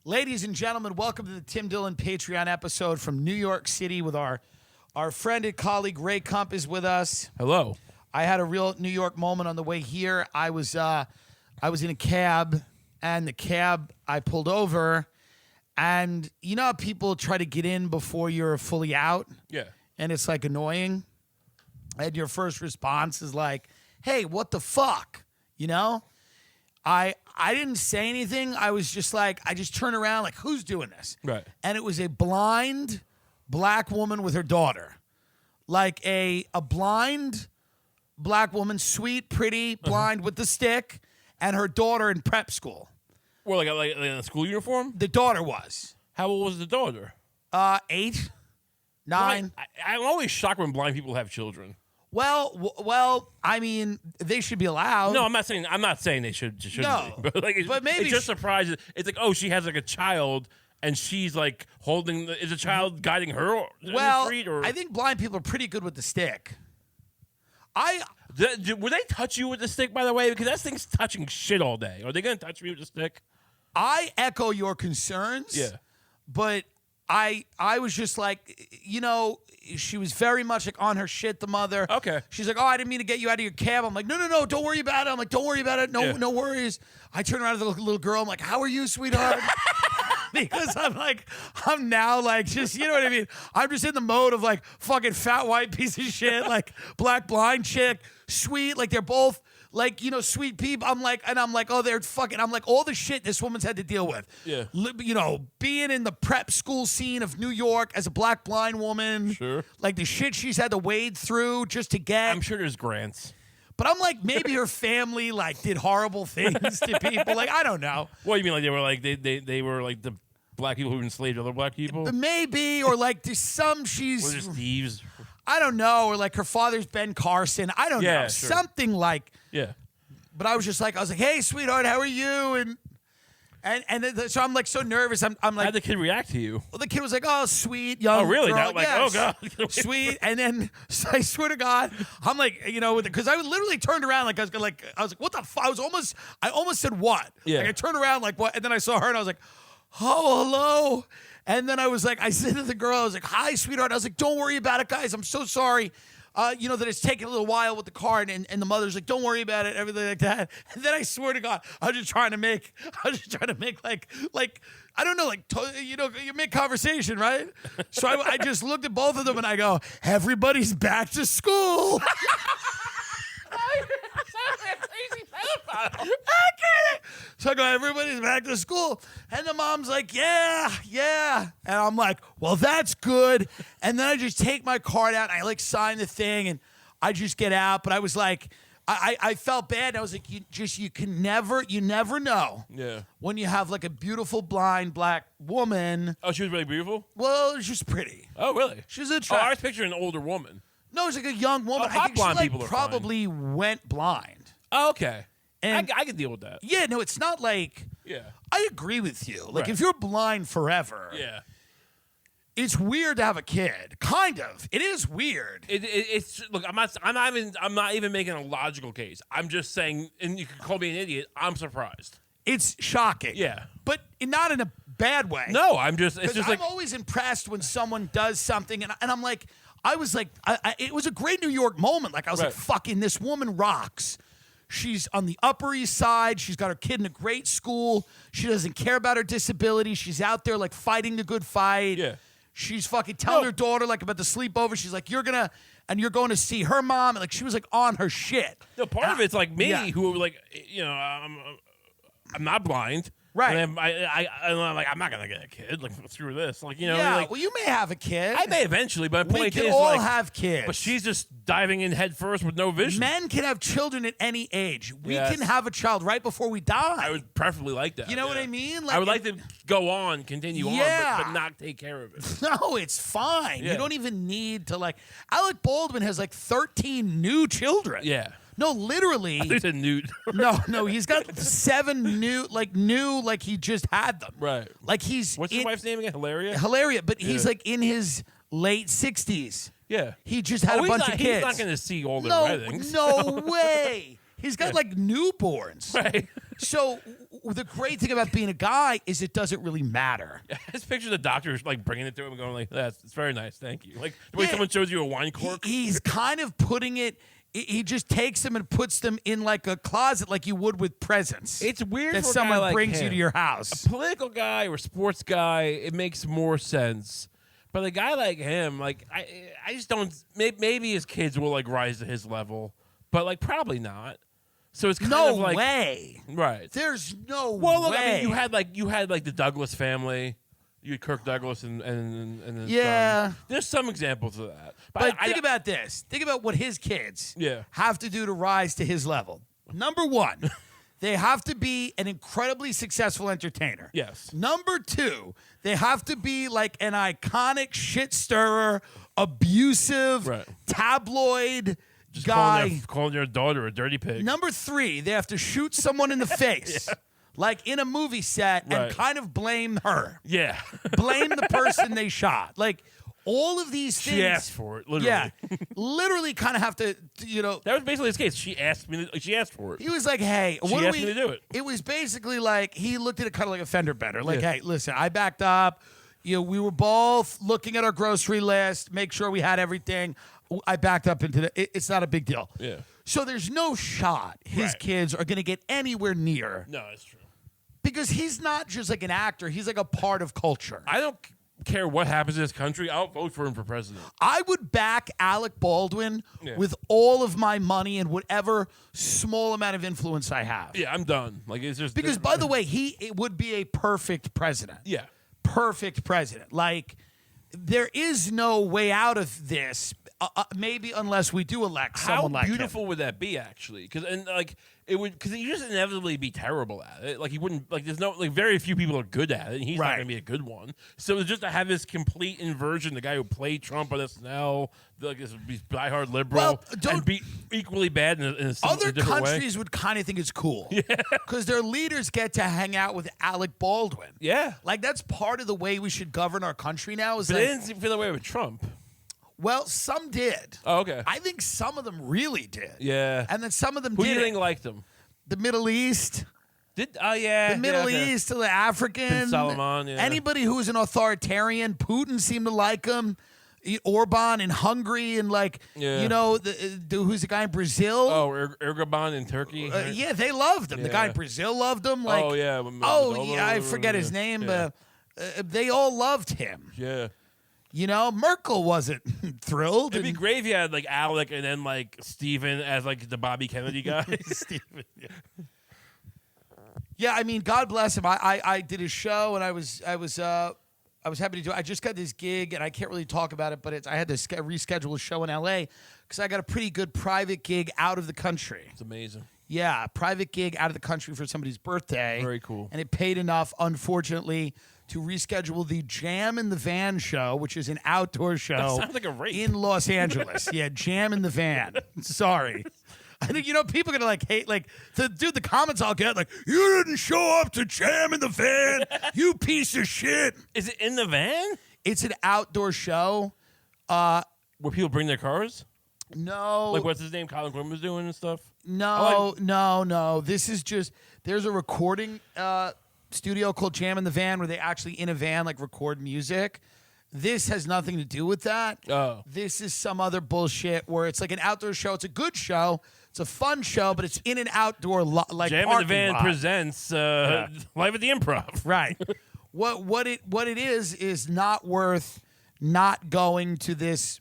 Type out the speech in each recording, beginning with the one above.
Ladies and gentlemen, welcome to the Tim Dillon Patreon episode from New York City with our friend and colleague Ray Kump is with us. Hello. I had a real New York moment on the way here. I was in a cab, and the cab I pulled over, and you know how people try to get in before you're fully out? Yeah. And it's like annoying. And your first response is like, "Hey, what the fuck?" You know? I didn't say anything. I was just like, I just turned around like, who's doing this? Right. And it was a blind black woman with her daughter. Like a blind black woman, sweet, pretty, blind with the stick, and her daughter in prep school. Well, like in a school uniform? The daughter was. How old was the daughter? 8, 9. I'm always shocked when blind people have children. Well, I mean, they should be allowed. No, I'm not saying they shouldn't No, be. But maybe it's just surprising. It's like, oh, she has like a child, and she's like holding. Is a child guiding her on the street? Or I think blind people are pretty good with the stick. Would they touch you with the stick? By the way, because that thing's touching shit all day. Are they going to touch me with the stick? I echo your concerns. Yeah, but I was just like, you know, she was very much like on her shit, the mother. Okay. She's like, oh, I didn't mean to get you out of your cab. I'm like, no, don't worry about it. I'm like, don't worry about it. No worries. I turn around to the little girl. I'm like, how are you, sweetheart? Because I'm now like, just, you know what I mean? I'm just in the mode of like fucking fat white piece of shit, like black blind chick, sweet. Like they're both like, you know, sweet people. I'm like, oh, they're fucking, I'm like, all the shit this woman's had to deal with. Yeah. You know, being in the prep school scene of New York as a black blind woman. Sure. Like the shit she's had to wade through just to get. I'm sure there's grants. But I'm like, maybe her family like did horrible things to people. Like, I don't know. What do you mean? Like they were like the black people who enslaved other black people? Maybe, or like there's some she's. Or just thieves? I don't know, or like her father's Ben Carson. I don't know. Sure. Something like. Yeah. But I was like, hey, sweetheart, how are you? So I'm like so nervous. I'm like, how'd the kid react to you? Well, the kid was like, oh, sweet, young. Oh, really? girl. Not like, Yeah, oh god, sweet. And then so I swear to God, I'm like, you know, because I literally turned around like I was like, what the fuck? I almost said what? Yeah. Like I turned around like what? And then I saw her and I was like, oh, hello. And then I was like, I said to the girl, I was like, hi, sweetheart. I was like, don't worry about it, guys. I'm so sorry. You know, that it's taking a little while with the car, and the mother's like, don't worry about it, everything like that. And then I swear to God, I was just trying to make like, I don't know, like, you know, you make conversation, right? So I just looked at both of them and I go, everybody's back to school. So I go, everybody's back to school. And the mom's like, yeah. And I'm like, well, that's good. And then I just take my card out and I like sign the thing and I just get out. But I was like, I felt bad. I was like, you never know. Yeah. When you have like a beautiful blind black woman. Oh, she was really beautiful? Well, she's pretty. Oh, really? She's Oh, I attractive. was picturing an older woman. No, it's like a young woman. Oh, hot I think blonde she like people are probably went blind. Oh, okay. And I could deal with that. yeah, no, it's not like. Yeah. I agree with you. Like, Right. if you're blind forever, Yeah. it's weird to have a kid. Kind of. It is weird. It's look. I'm not even making a logical case. I'm just saying, and you can call me an idiot. I'm surprised. It's shocking. Yeah. But not in a bad way. No, I'm just. It's 'Cause just I'm like. always impressed when someone does something, and I'm like, I was like, it was a great New York moment. Like, I was like, Right. fucking, this woman rocks. She's on the Upper East Side. She's got her kid in a great school. She doesn't care about her disability. She's out there like fighting the good fight. Yeah. She's fucking telling her daughter like about the sleepover. She's like, you're going to see her mom. And like, she was like on her shit. No, part of it's like me, Yeah. who like, you know, I'm not blind. Right. And I'm like, I'm not gonna get a kid. Like, screw this. Like, you know. Yeah, Like, well, you may have a kid. I may eventually, but the We point can is, all like, have kids. but she's just diving in head first with no vision. Men can have children at any age. We Yes. can have a child right before we die. I would preferably like that. You know what yeah. I mean? I would like to go on, continue Yeah. on, but not take care of it. No, it's fine. Yeah. You don't even need to like. Alec Baldwin has like 13 new children. Yeah. No, literally. There's a newt. No, he's got 7 new, like he just had them. Right. Like he's What's his wife's name again? Hilaria? Hilarious, but he's Yeah. like in his late 60s. Yeah. He just had a bunch of kids. He's not going to see all their weddings. No way. He's got like newborns. Right. So the great thing about being a guy is it doesn't really matter. I just picture the doctor like bringing it to him and going like, it's very nice, thank you. Like the way someone shows you a wine cork. He's kind of putting it. He just takes them and puts them in like a closet, like you would with presents. It's weird that for a someone guy like brings you him. to your house. A political guy or a sports guy, it makes more sense. But a guy like him, like I just don't. Maybe his kids will like rise to his level, but like probably not. So it's kind of like way. Right. There's no well, look, way. I mean, you had like the Douglas family. You had Kirk Douglas and his son. There's some examples of that. But think about this. Think about what his kids have to do to rise to his level. Number one, they have to be an incredibly successful entertainer. Yes. Number two, they have to be like an iconic shit stirrer, abusive, tabloid just guy. Calling your daughter a dirty pig. Number three, they have to shoot someone in the face. Like in a movie set and kind of blame her. Yeah. Blame the person they shot. Like all of these things. She asked for it, literally. Yeah. Literally kind of have to, That was basically his case. She asked for it. He was like, hey. She asked me to do it. It was basically like, he looked at it kind of like a fender bender. Like, hey, listen, I backed up. We were both looking at our grocery list, make sure we had everything. I backed up into it's not a big deal. Yeah. So there's no shot his kids are going to get anywhere near. No, that's true. Because he's not just like an actor. He's like a part of culture. I don't care what happens in this country. I'll vote for him for president. I would back Alec Baldwin with all of my money and whatever small amount of influence I have. Yeah, I'm done. Like it's just because, by the way, it would be a perfect president. Yeah. Perfect president. Like, there is no way out of this, maybe unless we do elect someone like him. How beautiful would that be, actually? Because he just inevitably be terrible at it. Like he wouldn't very few people are good at it, and he's not going to be a good one. So just to have this complete inversion, the guy who played Trump on SNL, like this diehard liberal, and be equally bad in a other different way. countries would kind of think it's cool, because their leaders get to hang out with Alec Baldwin. Yeah, like that's part of the way we should govern our country now. But they didn't feel that way with Trump. Well, some did. Oh, okay. I think some of them really did. Yeah. And then some of them didn't. Who do you think liked them? The Middle East. The Middle East, the African. Bin Salman, Anybody who was an authoritarian, Putin seemed to like him. Orban in Hungary and who's the guy in Brazil? Oh, Erdogan in Turkey. They loved him. The guy in Brazil loved him. Like, I forget his name. But they all loved him. Yeah. Merkel wasn't thrilled. It'd be great if you had like Alec and then like Stephen as like the Bobby Kennedy guy. Stephen, yeah. I mean, God bless him. I did his show and I was happy to do it. I just got this gig and I can't really talk about it, but I had to reschedule a show in LA because I got a pretty good private gig out of the country. It's amazing. Yeah, private gig out of the country for somebody's birthday. Very cool. And it paid enough, unfortunately, to reschedule the Jam in the Van show, which is an outdoor show. That sounds like a rape. In Los Angeles. Yeah, Jam in the Van. Sorry. I think, people are going to like hate, like, the comments I'll get, like, you didn't show up to Jam in the Van, you piece of shit. Is it in the van? It's an outdoor show. Where people bring their cars? No. Like, what's his name? Colin Quinn was doing and stuff? No. This is just, there's a recording studio called Jam in the Van where they actually in a van like record music. This has nothing to do with that. Oh. This is some other bullshit where it's like an outdoor show. It's a good show. It's a fun show, but it's in an outdoor like Jam in the Van lot. presents Live at the Improv. Right. What it is not worth not going to this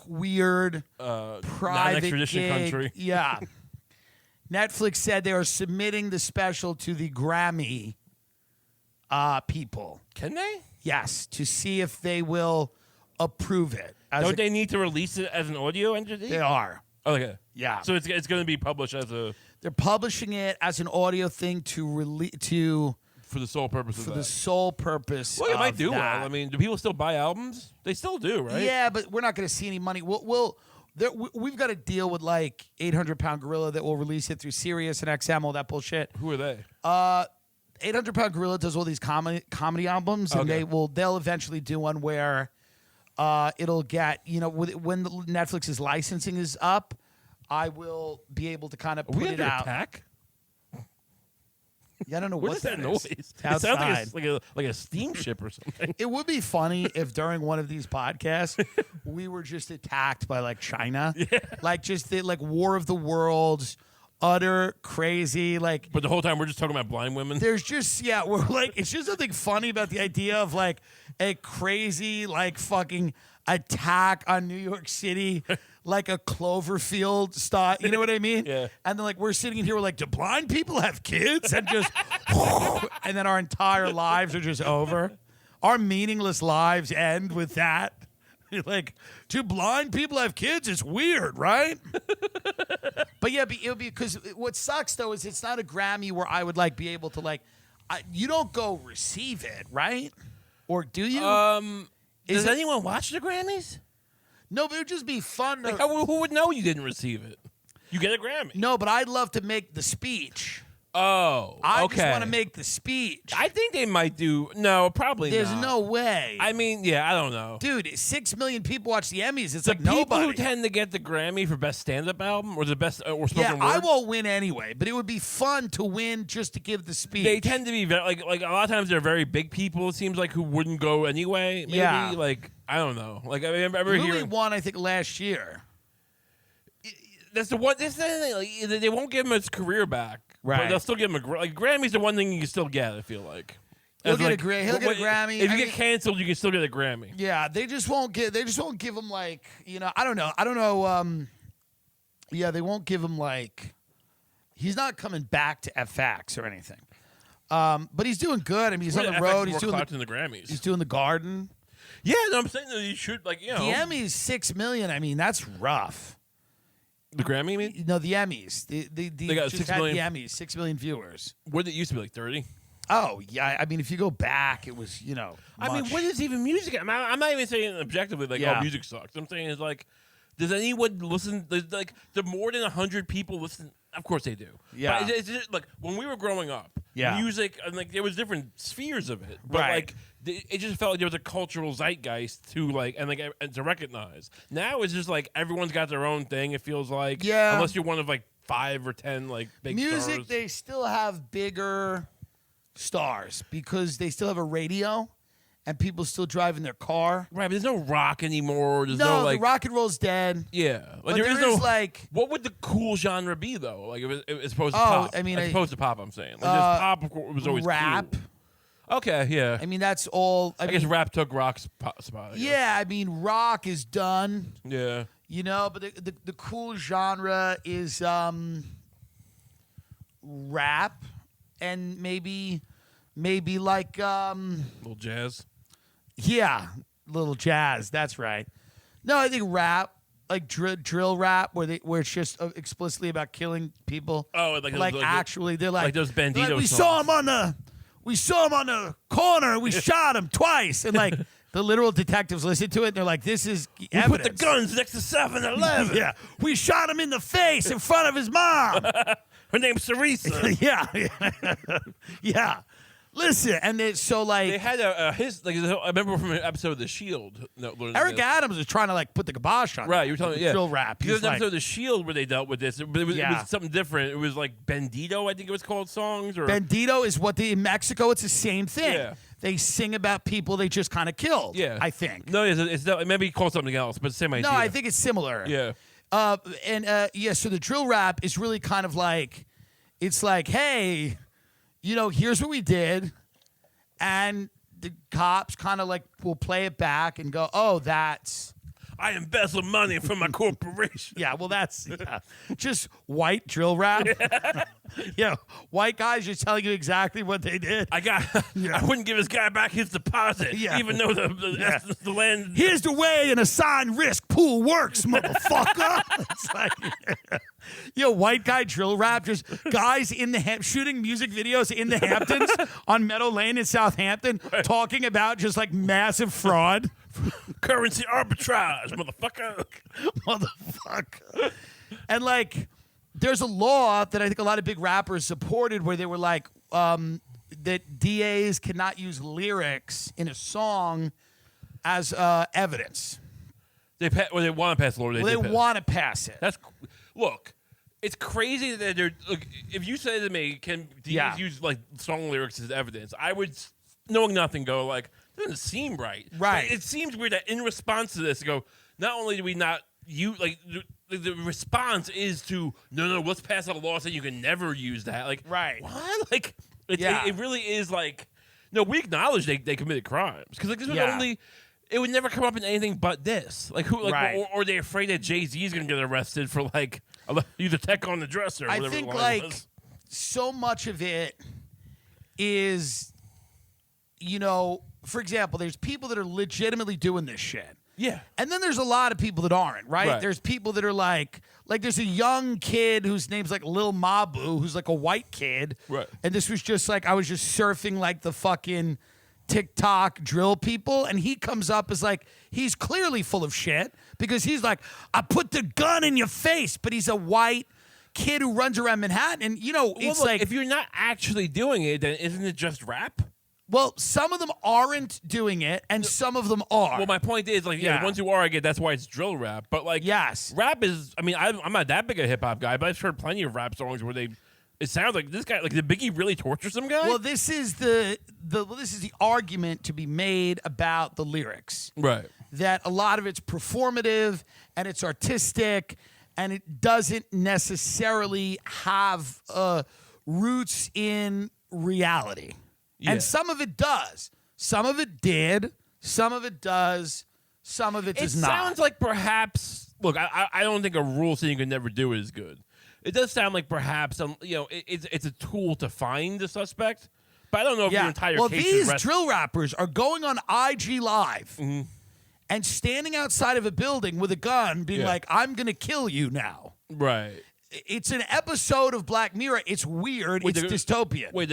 weird private non-extradition gig. country. Yeah. Netflix said they are submitting the special to the Grammy people. Can they? Yes, to see if they will approve it. Don't they need to release it as an audio entity? They are. Oh, okay. Yeah. So it's going to be published as a... They're publishing it as an audio thing for the sole purpose of that. For the sole purpose Well, it might do that. well. I mean, do people still buy albums? They still do, right? Yeah, but we're not going to see any money. We've got a deal with like 800 Pound Gorilla that will release it through Sirius and XM, all that bullshit. Who are they? 800 Pound Gorilla does all these comedy albums, and they'll eventually do one where it'll get, when the Netflix's licensing is up, I will be able to kind of put it out. Attack? Yeah, I don't know What what is that is. noise? It's It sounds outside. like a steamship or something. It would be funny if during one of these podcasts we were just attacked by like China, like just the like War of the Worlds, utter crazy. Like, But the whole time we're just talking about blind women. there's just we're like it's just something funny about the idea of like a crazy like fucking attack on New York City. Like a Cloverfield style, you know what I mean? Yeah. And then like we're sitting in here, we're like, do blind people have kids? And just, and then our entire lives are just over. Our meaningless lives end with that. Like, do blind people have kids? It's weird, right? But yeah, it would be because what sucks though is it's not a Grammy where I would like be able to like, you don't go receive it, right? Or do you? Does anyone watch the Grammys? No, but it would just be fun. Like, who would know you didn't receive it? You get a Grammy. No, but I'd love to make the speech. Oh, I okay. just want to make the speech. I think they might do. No, probably There's not. no way. I mean, yeah, I don't know. Dude, 6 million people watch the Emmys. It's The like people nobody. who tend to get the Grammy for best stand-up album or the best or spoken Yeah, word, I won't win anyway, but it would be fun to win just to give the speech. they tend to be very like a lot of times they're very big people. It seems like who wouldn't go anyway. Maybe Yeah. like I don't know. Like I remember Louis hearing won, I think, last year. that's the one. This like, they won't give him his career back, Right. But they'll still give him like Grammy's the one thing you can still get. I feel like He'll As, get a like, He'll get a Grammy. If you I get mean, canceled, you can still get a Grammy. yeah, they just won't give him like, I don't know. Yeah, they won't give him like, he's not coming back to FX or anything. But he's doing good. I mean, he's on the road. He's doing in the Grammys. He's doing the Garden. Yeah, no, I'm saying that you should like The Emmys 6 million. I mean, that's rough. the Grammy. You mean No, the Emmys. They got just 6 had million? the Emmys. 6 million viewers. what did it used to be like 30? Oh yeah. I mean, if you go back, it was I mean, what is even music? I'm not even saying objectively like Yeah. oh music sucks. I'm saying it's like, does anyone listen? Like, the more than 100 people listen. Of course they do. Yeah. But it's just, like when we were growing up, Yeah. music and like there was different spheres of it. But Right. like it just felt like there was a cultural zeitgeist to like and to recognize. Now it's just like everyone's got their own thing. It feels like Yeah. unless you're one of like 5 or 10 like big music? stars. They still have bigger stars because they still have a radio, and people still drive in their car. Right, but there's no rock anymore. There's No, no like the rock and roll's dead. yeah, like But there is no like What would the cool genre be though? Like as opposed to Oh, pop. I mean, as I- opposed to pop, I'm saying. Like there's pop of course, was always rap. cool. Okay, yeah. I mean, that's all. I I guess mean, rap took rock's spot. I guess. yeah. I mean, rock is done. Yeah. But the cool genre is rap and maybe like Little jazz. yeah, little jazz. That's right. No, I think rap, like drill rap, where it's just explicitly about killing people. Oh, like those, actually, they're like those Bandito they're like, we songs. saw him on the corner. We shot him twice, and like the literal detectives listen to it. And they're like, this is We evidence. put the guns next to 7-Eleven. Yeah, we shot him in the face in front of his mom. Her name's Sarisa. yeah. Listen, and They had I remember from an episode of The Shield. Eric Adams is trying to like put the kibosh on. Right, you were telling me, yeah. drill rap. Because He's there's an like, episode of The Shield where they dealt with this. But it was Yeah. something different. It was like Bandito, I think it was called, songs. Or Bandito is what in Mexico. It's the same thing. Yeah. They sing about people they just kind of killed. Yeah. I think. No, it's not, maybe called something else, but same idea. No, I think it's similar. Yeah. So the drill rap is really kind of like, it's like, hey, here's what we did, and the cops kind of like will play it back and go, oh, that's. I embezzle money from my corporation. Yeah, well, that's just white drill rap. Yeah, white guys just telling you exactly what they did. I wouldn't give this guy back his deposit, Yeah. even though the land. Here's the way an assigned risk pool works, motherfucker. It's like, white guy drill rap, just guys in the shooting music videos in the Hamptons on Meadow Lane in Southampton, talking about just like massive fraud. Currency arbitrage, motherfucker. Motherfucker. And like, there's a law that I think a lot of big rappers supported where they were like, that DAs cannot use lyrics in a song as evidence. They want to pass the law. They want to pass it. Look. It's crazy that they're. Look, if you say to me, "Can DJs use like song lyrics as evidence?" I would, knowing nothing, go like, "Doesn't seem right." Right. But it seems weird that in response to this, go. Not only do we not use like the response is to no, let's pass a law saying you can never use that. Like, right? What? Like, it really is like. No, we acknowledge they committed crimes because like this would only. It would never come up in anything but this. Like who? Like, or they're afraid that Jay-Z is going to get arrested for like use a tech on the dresser. Or I whatever think like so much of it is, for example, there's people that are legitimately doing this shit. Yeah. And then there's a lot of people that aren't, right? There's people that are like there's a young kid whose name's like Lil Mabu, who's like a white kid. Right. And this was just like, I was just surfing like the fucking TikTok drill people, and he comes up as like, he's clearly full of shit because he's like, I put the gun in your face, but he's a white kid who runs around Manhattan. And, it's look, like, if you're not actually doing it, then isn't it just rap? Well, some of them aren't doing it, and some of them are. Well, my point is, like, the ones who are, I get that's why it's drill rap. But, like, rap is, I mean, I'm not that big a hip hop guy, but I've heard plenty of rap songs where it sounds like this guy, like, did Biggie really torture some guy? Well, this is the argument to be made about the lyrics. Right. That a lot of it's performative and it's artistic and it doesn't necessarily have roots in reality. Yeah. And some of it does. Some of it did. Some of it does. Some of it does not. It sounds like perhaps. Look, I don't think a rule saying you can never do it is good. It does sound like perhaps it's a tool to find the suspect, but I don't know if the entire case is these drill rappers are going on IG Live and standing outside of a building with a gun, being like, "I'm gonna kill you now." Right. It's an episode of Black Mirror. It's weird. It's dystopian. Wait,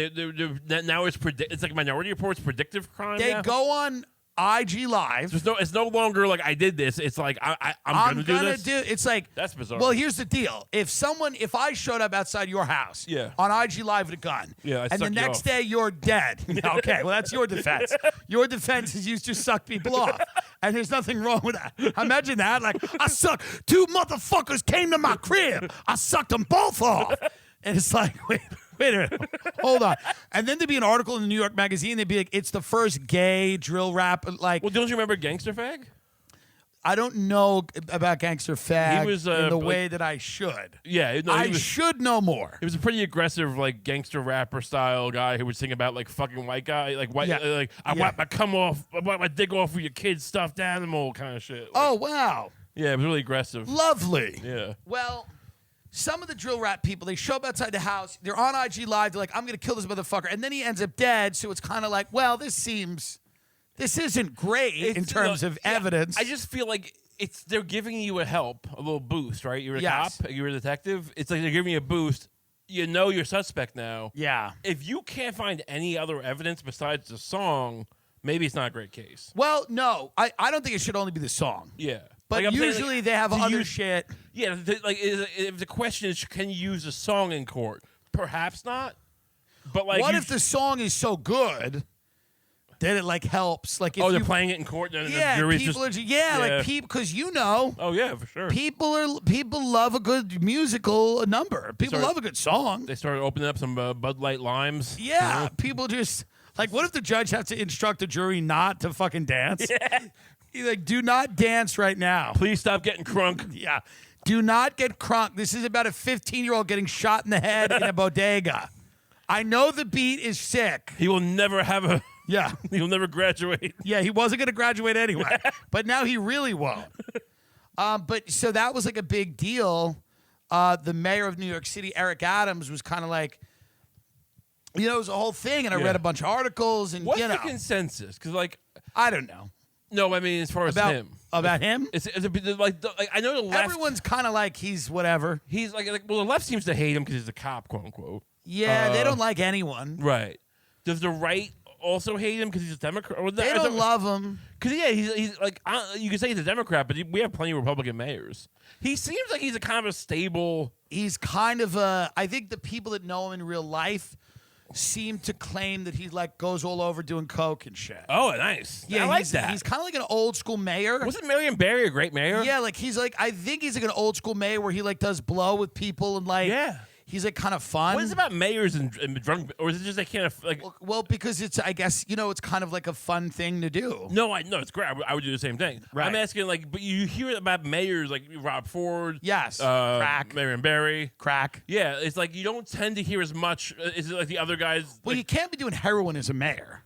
now it's like Minority Report's predictive crime. They go on IG Live. It's no longer like I did this. It's like I'm gonna do this. It's like that's bizarre. Well, here's the deal: if I showed up outside your house, on IG Live with a gun, and the next day you're dead, okay, well that's your defense. Your defense is you just suck people off, and there's nothing wrong with that. Imagine that, like I suck. 2 motherfuckers came to my crib. I sucked them both off, and it's like wait a minute, hold on. And then there'd be an article in the New York Magazine. They'd be like, it's the first gay drill rap. Like, well, don't you remember Gangster Fag? I don't know about Gangster Fag he was, in the way that I should. Yeah, no, I should know more. He was a pretty aggressive, like gangster rapper style guy who would sing about like fucking white guy, like white, like I wipe my dick off with your kid's stuffed animal kind of shit. Like, oh wow. Yeah, it was really aggressive. Lovely. Yeah. Well. Some of the drill rap people, they show up outside the house. They're on IG Live. They're like, I'm going to kill this motherfucker. And then he ends up dead. So it's kind of like, well, this isn't great in terms of evidence. I just feel like they're giving you a little boost, right? You're a cop. You're a detective. It's like they're giving you a boost. You know you're suspect now. Yeah. If you can't find any other evidence besides the song, maybe it's not a great case. Well, no. I don't think it should only be the song. Yeah. But like usually they have other shit. Yeah, if the question is, can you use a song in court? Perhaps not. But like, what if the song is so good that it like helps? Like, if they're playing it in court. And yeah, the jury's people just, like people because Oh yeah, for sure. People love a good musical number. People love a good song. They started opening up some Bud Light Limes. Yeah, people just like. What if the judge has to instruct the jury not to fucking dance? Yeah. He's like, do not dance right now. Please stop getting crunk. Yeah. Do not get crunk. This is about a 15-year-old getting shot in the head in a bodega. I know the beat is sick. He will never have a... Yeah. He'll never graduate. Yeah, he wasn't going to graduate anyway. But now he really won't. But so that was like a big deal. The mayor of New York City, Eric Adams, was kind of like, it was a whole thing. And I read a bunch of articles. And what's the consensus? Because, like... I don't know. No, I mean as far as him. About him? It's like I know the left. Everyone's kind of like he's whatever. He's like well, the left seems to hate him because he's a cop, quote unquote. Yeah, they don't like anyone. Right. Does the right also hate him because he's a Democrat? Or they don't love him. Because he's like you can say he's a Democrat, but we have plenty of Republican mayors. He seems like he's a kind of a stable. He's kind of a. I think the people that know him in real life seem to claim that he like goes all over doing coke and shit. Oh, nice. Yeah, I like that. He's kind of like an old school mayor. Wasn't Marion Barry a great mayor? Yeah, like he's like I think he's like an old school mayor where he like does blow with people and like he's like kind of fun. What is it about mayors and drunk, or is it just they can't like? Well, because it's I guess it's kind of like a fun thing to do. No, it's great. I would do the same thing. Right. I'm asking like, but you hear about mayors like Rob Ford, Yes, crack, Marion Barry, crack. Yeah, it's like you don't tend to hear as much. Is it like the other guys? Well, like, you can't be doing heroin as a mayor.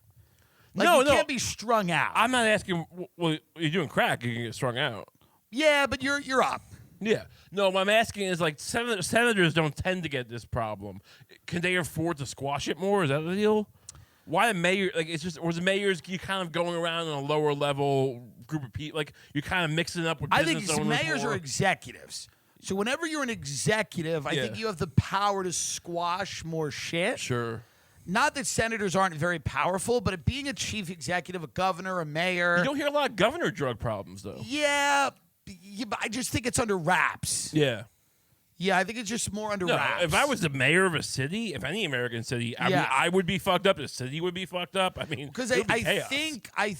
Like, no, you can't be strung out. I'm not asking. Well, you're doing crack, you can get strung out. Yeah, but you're up. Yeah. No, what I'm asking is like senators don't tend to get this problem. Can they afford to squash it more? Is that the deal? Why the mayor? Like it's just, or the mayors you kind of going around in a lower level group of people? Like you're kind of mixing up with. I think business owners mayors more. are executives. So whenever you're an executive, I think you have the power to squash more shit. Sure. Not that senators aren't very powerful, but being a chief executive, a governor, a mayor. You don't hear a lot of governor drug problems though. Yeah, but I just think it's under wraps. Yeah. Yeah, I think it's just more under wraps. If I was the mayor of a city, if any American city, I mean, I would be fucked up. The city would be fucked up. I mean, because I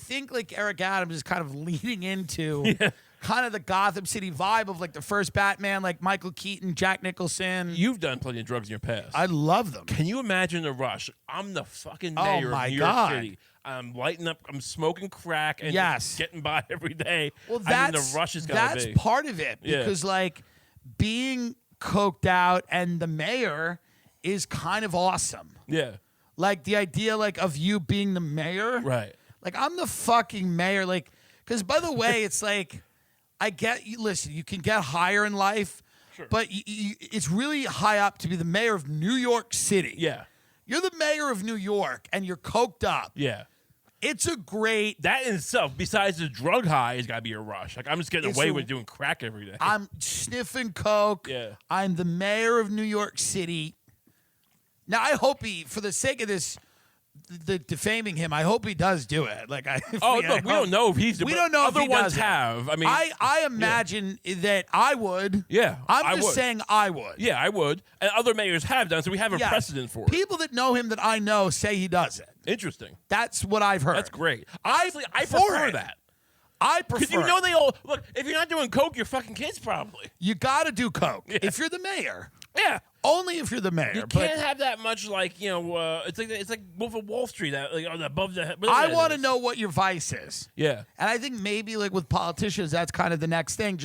think like Eric Adams is kind of leaning into kind of the Gotham City vibe of like the first Batman, like Michael Keaton, Jack Nicholson. You've done plenty of drugs in your past. I love them. Can you imagine the rush? I'm the fucking mayor of New York City. I'm lighting up. I'm smoking crack and just getting by every day. Well, the rush is gonna be. That's part of it because like being coked out and the mayor is kind of awesome. Yeah. Like the idea like of you being the mayor. Right. Like I'm the fucking mayor. Like, because by the way, it's like I get you. Listen, you can get higher in life, but it's really high up to be the mayor of New York City. Yeah. You're the mayor of New York and you're coked up. Yeah. It's a great. That in itself, besides the drug high, has got to be a rush. Like I'm just getting away with doing crack every day. I'm sniffing coke. Yeah. I'm the mayor of New York City. Now I hope for the sake of this, the defaming him, I hope he does do it. Like we don't know if he's. We don't know if other he ones does have. I mean, I imagine that I would. Yeah, I'm just saying I would. Yeah, I would. And other mayors have done, so we have a precedent for it. People that know him that I know say he does it. Interesting. That's what I've heard. That's great. Honestly, I prefer that. I prefer. Because you know they all look. If you're not doing coke, you're fucking kids probably. You got to do coke if you're the mayor. Yeah. Only if you're the mayor. You can't have that much like it's like Wolf of Wall Street like above the head. I want to know what your vice is. Yeah. And I think maybe like with politicians, that's kind of the next thing.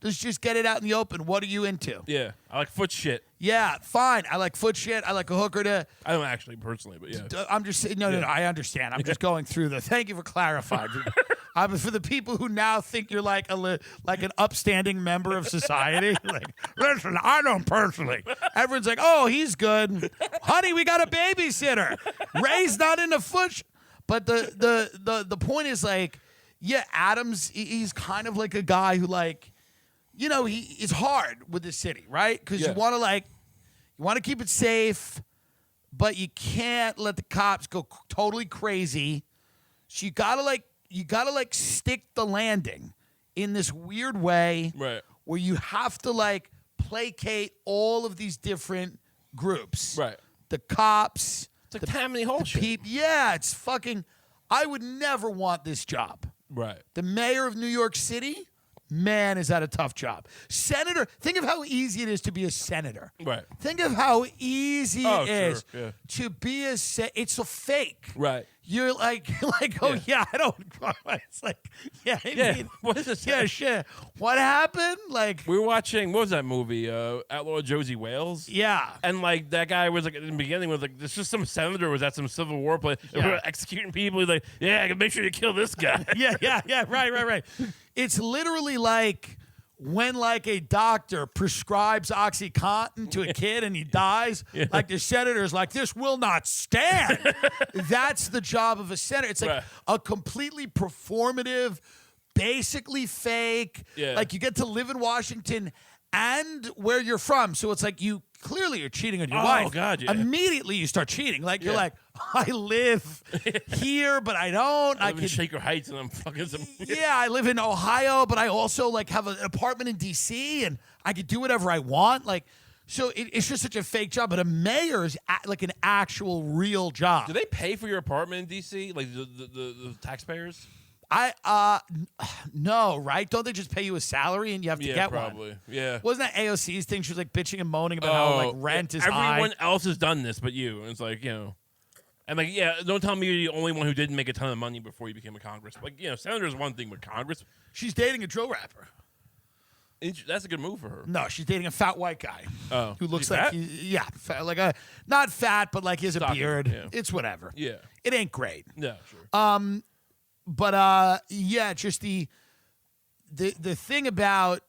Let's just get it out in the open. What are you into? Yeah. I like foot shit. Yeah, fine. I like foot shit. I like a hooker to. I don't actually personally, but yeah. I'm just saying. No, I understand. I'm just going through the. Thank you for clarifying. For the people who now think you're like an upstanding member of society. Like, listen, I don't personally. Everyone's like, oh, he's good. Honey, we got a babysitter. Ray's not into foot. But the point is like, yeah, Adams, he's kind of like a guy who like, he is hard with the city, right? Because you want to keep it safe, but you can't let the cops go totally crazy. So you gotta stick the landing in this weird way, right? Where you have to placate all of these different groups, right? The cops, it's like Tammany Hall shit. Yeah, it's fucking. I would never want this job, right? The mayor of New York City. Man, is that a tough job. Senator, think of how easy it is to be a senator. Right. Think of how easy it is to be it's a fake. Right. You're like, I don't. It's like, I mean, what is this? Yeah, shit. What happened? Like, we were watching, what was that movie? Outlaw Josie Wales? Yeah. And like that guy was like, in the beginning was like, this is some senator, was at some Civil War place. Yeah. We were executing people. He's like, I can make sure you kill this guy. yeah. Right. It's literally like when like a doctor prescribes OxyContin to a kid and he dies, like the senator's like, this will not stand. That's the job of a senator. It's like a completely performative, basically fake. Yeah. Like you get to live in Washington and where you're from. So it's like you clearly are cheating on your wife. Oh, God, yeah. Immediately you start cheating. Like you're like, I live here, but I don't. I live in Shaker Heights and I'm fucking some. I live in Ohio, but I also like have an apartment in D.C. and I could do whatever I want. Like, So it's just such a fake job. But a mayor is like an actual real job. Do they pay for your apartment in D.C.? Like the taxpayers? No, right? Don't they just pay you a salary and you have to get probably. one? Yeah. Wasn't that AOC's thing? She was like bitching and moaning about how like rent is high. Everyone else has done this but you. And it's like, and like, don't tell me you're the only one who didn't make a ton of money before you became a Congress. Like, senator is one thing, but Congress. She's dating a drill rapper. That's a good move for her. No, she's dating a fat white guy. Oh, who looks he's like fat? fat, like a not fat, but like he has a Stocky, beard. yeah. It's whatever. Yeah, it ain't great. Yeah, sure. But just the thing about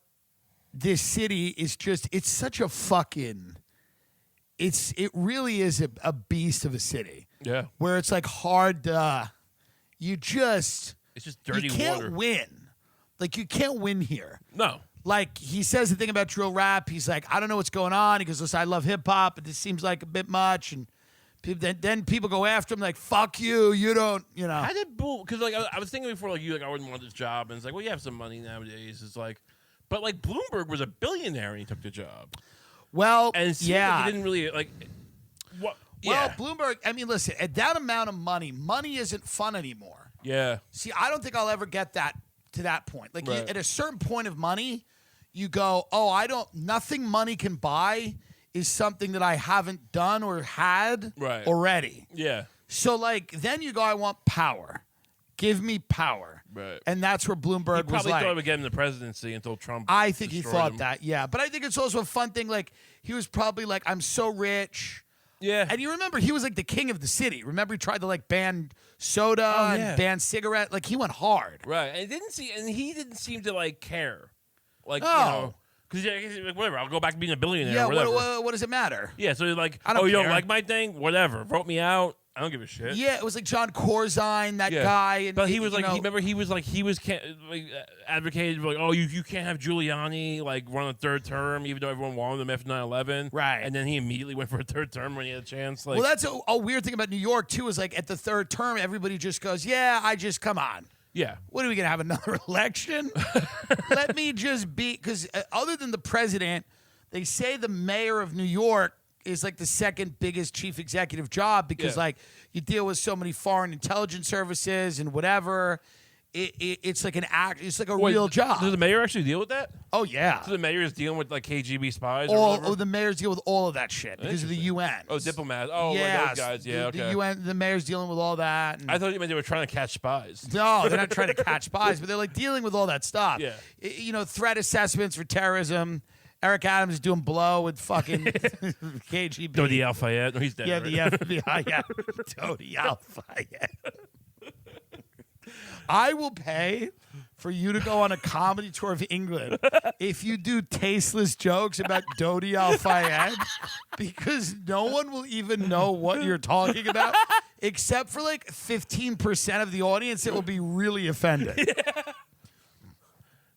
this city is just it's such a fucking it really is a beast of a city. Yeah, where it's like hard to it's just dirty you can't water. win. Like you can't win here. No. Like, he says the thing about drill rap. He's like, I don't know what's going on. He goes, listen, I love hip-hop, but this seems like a bit much. And then people go after him like, fuck you. You don't, How did Bull... Because, like, I was thinking before, like, I wouldn't want this job. And it's like, well, you have some money nowadays. It's like... But, like, Bloomberg was a billionaire and he took the job. Well, and it seemed like he didn't really, like... What? Well, Bloomberg, I mean, listen, at that amount of money isn't fun anymore. Yeah. See, I don't think I'll ever get to that point. Like, right. At a certain point of money... You go, nothing money can buy is something that I haven't done or had already. Yeah. So, like, then you go, I want power. Give me power. Right. And that's where Bloomberg he probably was like. thought he would get him the presidency until Trump I think he thought him. that, yeah. But I think it's also a fun thing. Like, he was probably like, I'm so rich. Yeah. And you remember, he was like the king of the city. Remember, he tried to, like, ban soda and ban cigarette. Like, he went hard. Right. And he didn't seem to, like, care. Like, Oh. Because like, whatever, I'll go back to being a billionaire. Yeah, or whatever. what does it matter? Yeah, so you're like, I don't you care. don't like my thing? Whatever, vote me out. I don't give a shit. Yeah, it was like John Corzine, that guy. And but he was like, advocated like, you can't have Giuliani like run a third term, even though everyone wanted him after 9/11. Right. And then he immediately went for a third term when he had a chance. Like, well, that's a weird thing about New York too. Is like at the third term, everybody just goes, come on. Yeah. What are we going to have another election? Let me just be, because other than the president, they say the mayor of New York is like the second biggest chief executive job because like you deal with so many foreign intelligence services and whatever. It's like it's like a real job. Does the mayor actually deal with that? Oh yeah. So the mayor is dealing with like KGB spies. The mayors deal with all of that shit because of the UN. Oh, diplomats. Oh, yeah, like those guys. Yeah, the UN, the mayor's dealing with all that. And I thought you meant they were trying to catch spies. no, they're not trying to catch spies, but they're like dealing with all that stuff. Yeah. Threat assessments for terrorism. Eric Adams is doing blow with fucking KGB. Dodi Al-Fayed. No, he's dead. Yeah, right? the FBI. Yeah, Dodi Al-Fayed. I will pay for you to go on a comedy tour of England if you do tasteless jokes about Dodi Al-Fayed, because no one will even know what you're talking about, except for like 15% of the audience that will be really offended. Yeah.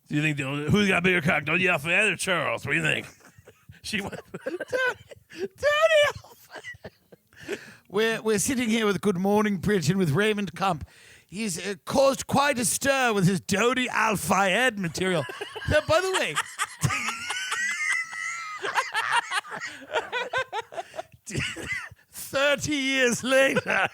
Do you think who's got bigger cock, Dodi Al-Fayed or Charles? What do you think? She went. Dodi Al-Fayed. We're sitting here with Good Morning Britain with Raymond Kump. He's caused quite a stir with his Dodi Al-Fayed material. Now, by the way, 30 years later,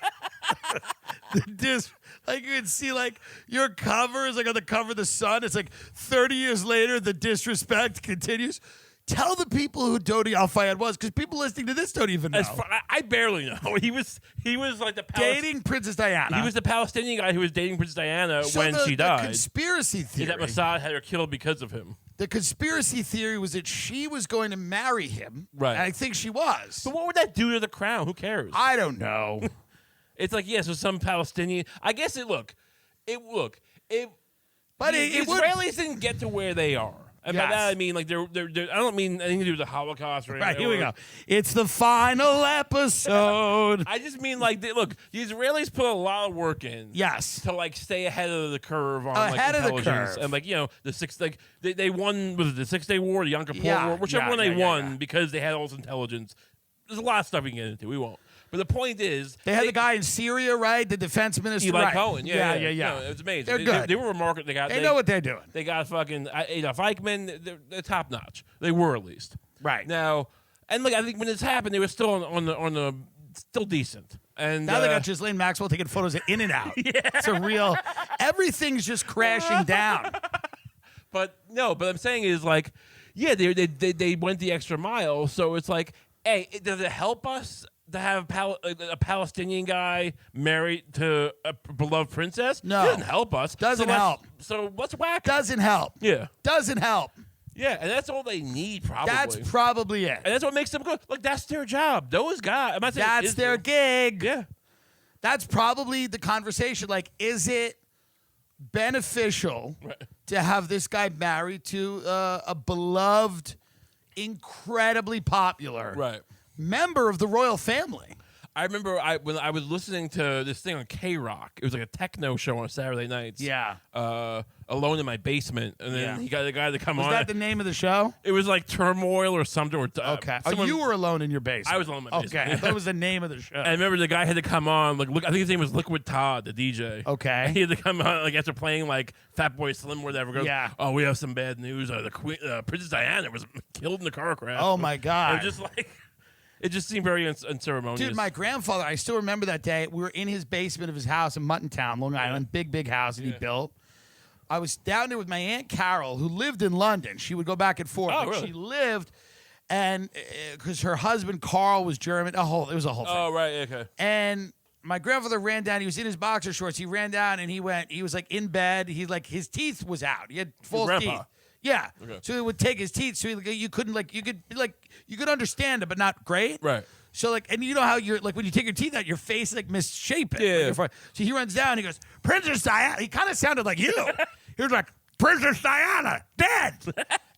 like you can see, like your cover is like on the cover of the Sun. It's like 30 years later, the disrespect continues. Tell the people who Dodi Al-Fayed was, because people listening to this don't even know. I barely know. He was like the dating Princess Diana. He was the Palestinian guy who was dating Princess Diana when she died. The conspiracy theory that Mossad had her killed because of him. The conspiracy theory was that she was going to marry him. Right. And I think she was. But what would that do to the crown? Who cares? I don't know. It's like, so some Palestinian. I guess But the Israelis didn't get to where they are. And by that I mean, like, they're I don't mean anything to do with the Holocaust or anything. Right, here we go. It's the final episode. I just mean, like, the Israelis put a lot of work in. Yes. To, like, stay ahead of the curve on, ahead like, of the intelligence. curve. And, like, they won, was it the 6 Day War, the Yom Kippur War? Whichever one they won because they had all this intelligence. There's a lot of stuff we can get into. We won't. But the point is... They had the guy in Syria, right? The defense minister, Eli right? Cohen. Yeah. No, it was amazing. They're good. They were remarkable. They know what they're doing. They got fucking Adolf Eichmann. They're top notch. They were, at least. Right. Now, And like I think when this happened, they were still on the still decent. And now they got Ghislaine Maxwell taking photos of In and Out. It's a real. Everything's just crashing down. But I'm saying is like, yeah, they went the extra mile. So it's like, hey, does it help us to have a Palestinian guy married to a beloved princess? No. It doesn't help us. Doesn't help. So let's whack it. Doesn't help. Yeah. Doesn't help. Yeah, and that's all they need, probably. That's probably it. And that's what makes them good. Like, that's their job. Those guys. I'm not saying That's their gig. Yeah. That's probably the conversation. Like, is it beneficial to have this guy married to a beloved, incredibly popular member of the royal family? I remember when I was listening to this thing on K-Rock. It was like a techno show on Saturday nights. Yeah. Alone in my basement. And then he got the guy to come on. Was that the name of the show? It was like Turmoil or something. Okay. You were alone in your basement. I was alone in my basement. Okay. I thought it was the name of the show. I remember the guy had to come on. Like, I think his name was Liquid Todd, the DJ. Okay. He had to come on like after playing like Fatboy Slim or whatever. Goes, yeah. Oh, we have some bad news. The Queen, Princess Diana was killed in a car crash. Oh my God. It was just like. It just seemed very unceremonious. Dude, my grandfather, I still remember that day. We were in his basement of his house in Muttontown, Long Island. Big house that he built. I was down there with my Aunt Carol, who lived in London. She would go back and forth. Oh, really? She lived, and because her husband, Carl, was German. It was a whole thing. Oh, right, okay. And my grandfather ran down. He was in his boxer shorts. He ran down, and he was like in bed. His teeth was out. He had false teeth. Yeah. Okay. So he would take his teeth. So you could understand it, but not great. Right. So and you know how you're like when you take your teeth out, your face is like misshapen. Yeah. So he runs down. He goes, Princess Diana. He kind of sounded like you. He was like, Princess Diana, dead.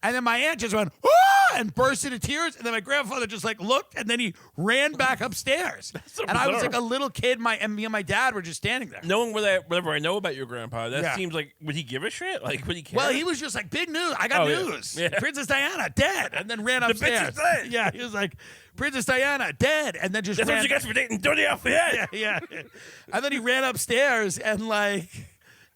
And then my aunt just went, ah, and burst into tears. And then my grandfather just like looked, and then he ran back upstairs. So and I was like a little kid. Me and my dad were just standing there. Knowing whatever I know about your grandpa, that seems like, would he give a shit? Like, would he care? Well, he was just like, big news. I got news. Yeah. Princess Diana, dead. And then ran upstairs. The bitch is dead. Yeah, he was like, Princess Diana, dead. And then just That's ran. what you gets for dating Dirty Alphabet. Yeah. And then he ran upstairs and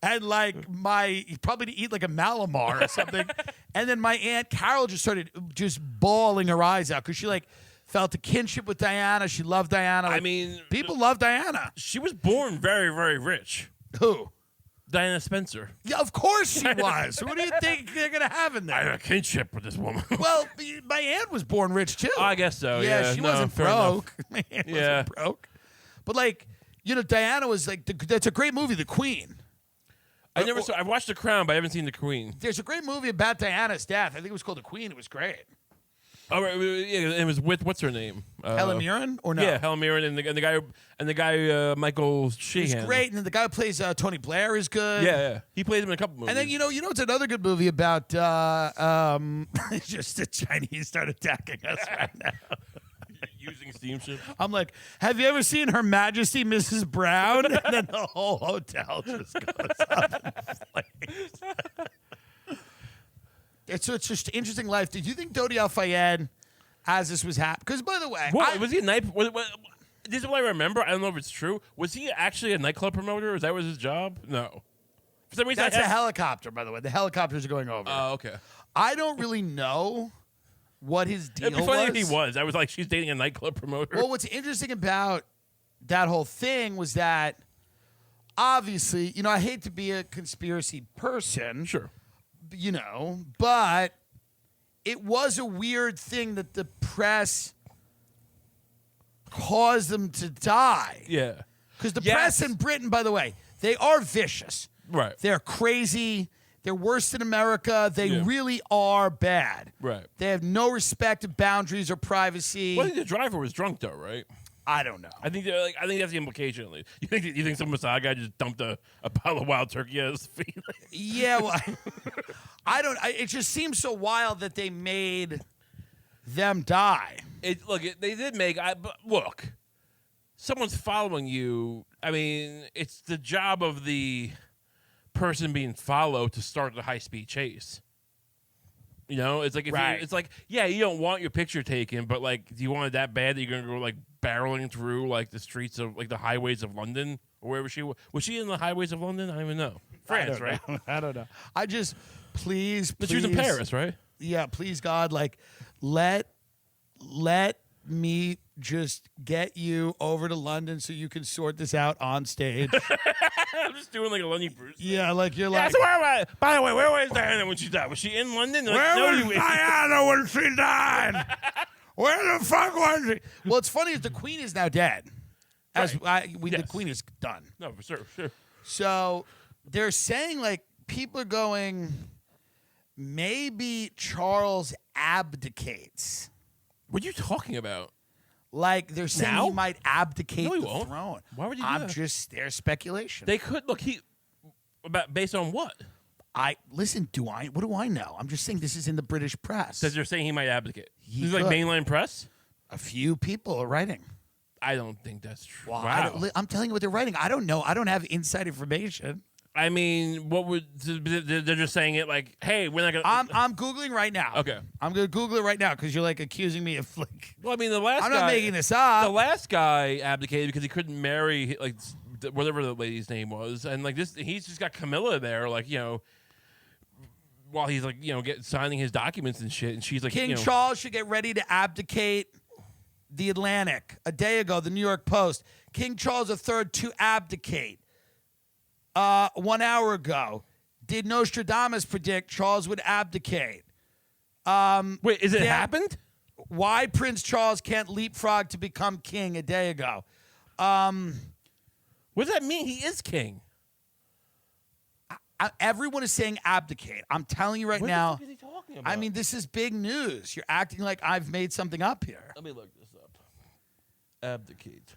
he probably to eat like a Malamar or something. And then my Aunt Carol just started just bawling her eyes out because she felt a kinship with Diana. She loved Diana. I mean, people love Diana. She was born very, very rich. Who? Diana Spencer. Yeah, of course she was. What do you think they're going to have in there? I have a kinship with this woman. Well, my aunt was born rich too. I guess so. Yeah, she wasn't broke. My aunt wasn't broke. But Diana was that's a great movie, The Queen. I watched The Crown, but I haven't seen The Queen. There's a great movie about Diana's death. I think it was called The Queen. It was great. Oh, right, yeah, it was with what's her name? Helen Mirren or no? Yeah, Helen Mirren and the guy Michael Sheehan. He's great, and then the guy who plays Tony Blair is good. Yeah, he played him in a couple movies. And then it's another good movie about just the Chinese start attacking us right now. Using steamship. I'm like, have you ever seen Her Majesty Mrs. Brown? And then the whole hotel just goes up in flames. It's just interesting life. Did you think Dodi Al-Fayed, as this was happening? Because, by the way, was he a night? This is what I remember. I don't know if it's true. Was he actually a nightclub promoter? Is that was his job? No. For some reason, that's a helicopter, by the way. The helicopters are going over. Oh, okay. I don't really know what his deal was. It'd be funny if he was. I was like, she's dating a nightclub promoter. Well, what's interesting about that whole thing was that, obviously, I hate to be a conspiracy person. Sure. But it was a weird thing that the press caused them to die. Yeah. Because the press in Britain, by the way, they are vicious. Right. They're crazy. They're worse than America. They really are bad. Right. They have no respect of boundaries or privacy. Well, I think the driver was drunk, though, right? I don't know. I think that's the implication. At least. You think some Mossad guy just dumped a pile of wild turkey at his feet? Yeah, well, I don't. It just seems so wild that they made them die. They did make. But look, someone's following you. I mean, it's the job of the person being followed to start the high-speed chase. It's like it's like, yeah, you don't want your picture taken, but do you want it that bad that you're gonna go barreling through the streets of the highways of London or wherever she was she in the highways of London? I don't even know. France, right? I don't know. I just please. But she was in Paris, right? Yeah, please God, let let me just get you over to London so you can sort this out on stage. I'm just doing like a Lenny Bruce. Yeah, like you're like. Yeah, so where am I? By the way, where was Diana when she died? Was she in London? Where was Diana when she died? Where the fuck was she? Well, it's funny is the Queen is now dead. The Queen is done. No, for sure. So they're saying like people are going, maybe Charles abdicates. What are you talking about? Like they're saying Now? he might abdicate No, he the won't. throne. Why would he do I'm that? just there's speculation. They could look. Based on what? What do I know? I'm just saying this is in the British press. Says they're saying he might abdicate. He This is like could. mainline press. A few people are writing. I don't think that's true. Well, Wow. I'm telling you what they're writing. I don't know. I don't have inside information. I mean, what would they're just saying it like, hey, we're not gonna. I'm googling right now. Okay. I'm gonna Google it right now because you're like accusing me of like. Well, I mean, the last I'm guy. not making this up. The last guy abdicated because he couldn't marry like whatever the lady's name was, and like this, he's just got Camilla there, like while he's like signing his documents and shit, and she's like King Charles should get ready to abdicate. The Atlantic a day ago. The New York Post. King Charles III to abdicate. 1 hour ago. Did Nostradamus predict Charles would abdicate? Wait, is it happened? Why Prince Charles can't leapfrog to become king a day ago? What does that mean? He is king. Everyone is saying abdicate. I'm telling you right What now. the fuck is he talking about? I mean, this is big news. You're acting like I've made something up here. let me look this up. Abdicate.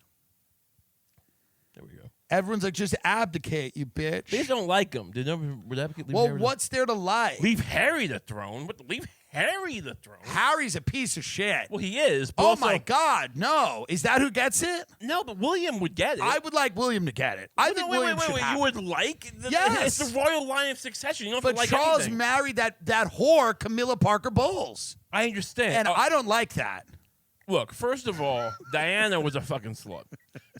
There we go. Everyone's like, just abdicate, you bitch. They just don't like him. Did nobody would abdicate? Leave Well, Harry what's there to like? leave Harry the throne? What? Leave Harry the throne? Harry's a piece of shit. Well, he is. But Oh also, my God, no! Is that who gets it? No, but William would get it. I would like William to get it. I think William should have You it. would like? Yes. It's the royal line of succession. You don't have But to like Charles anything. married that whore, Camilla Parker Bowles, I understand. and I don't like that. Look, first of all, Diana was a fucking slut.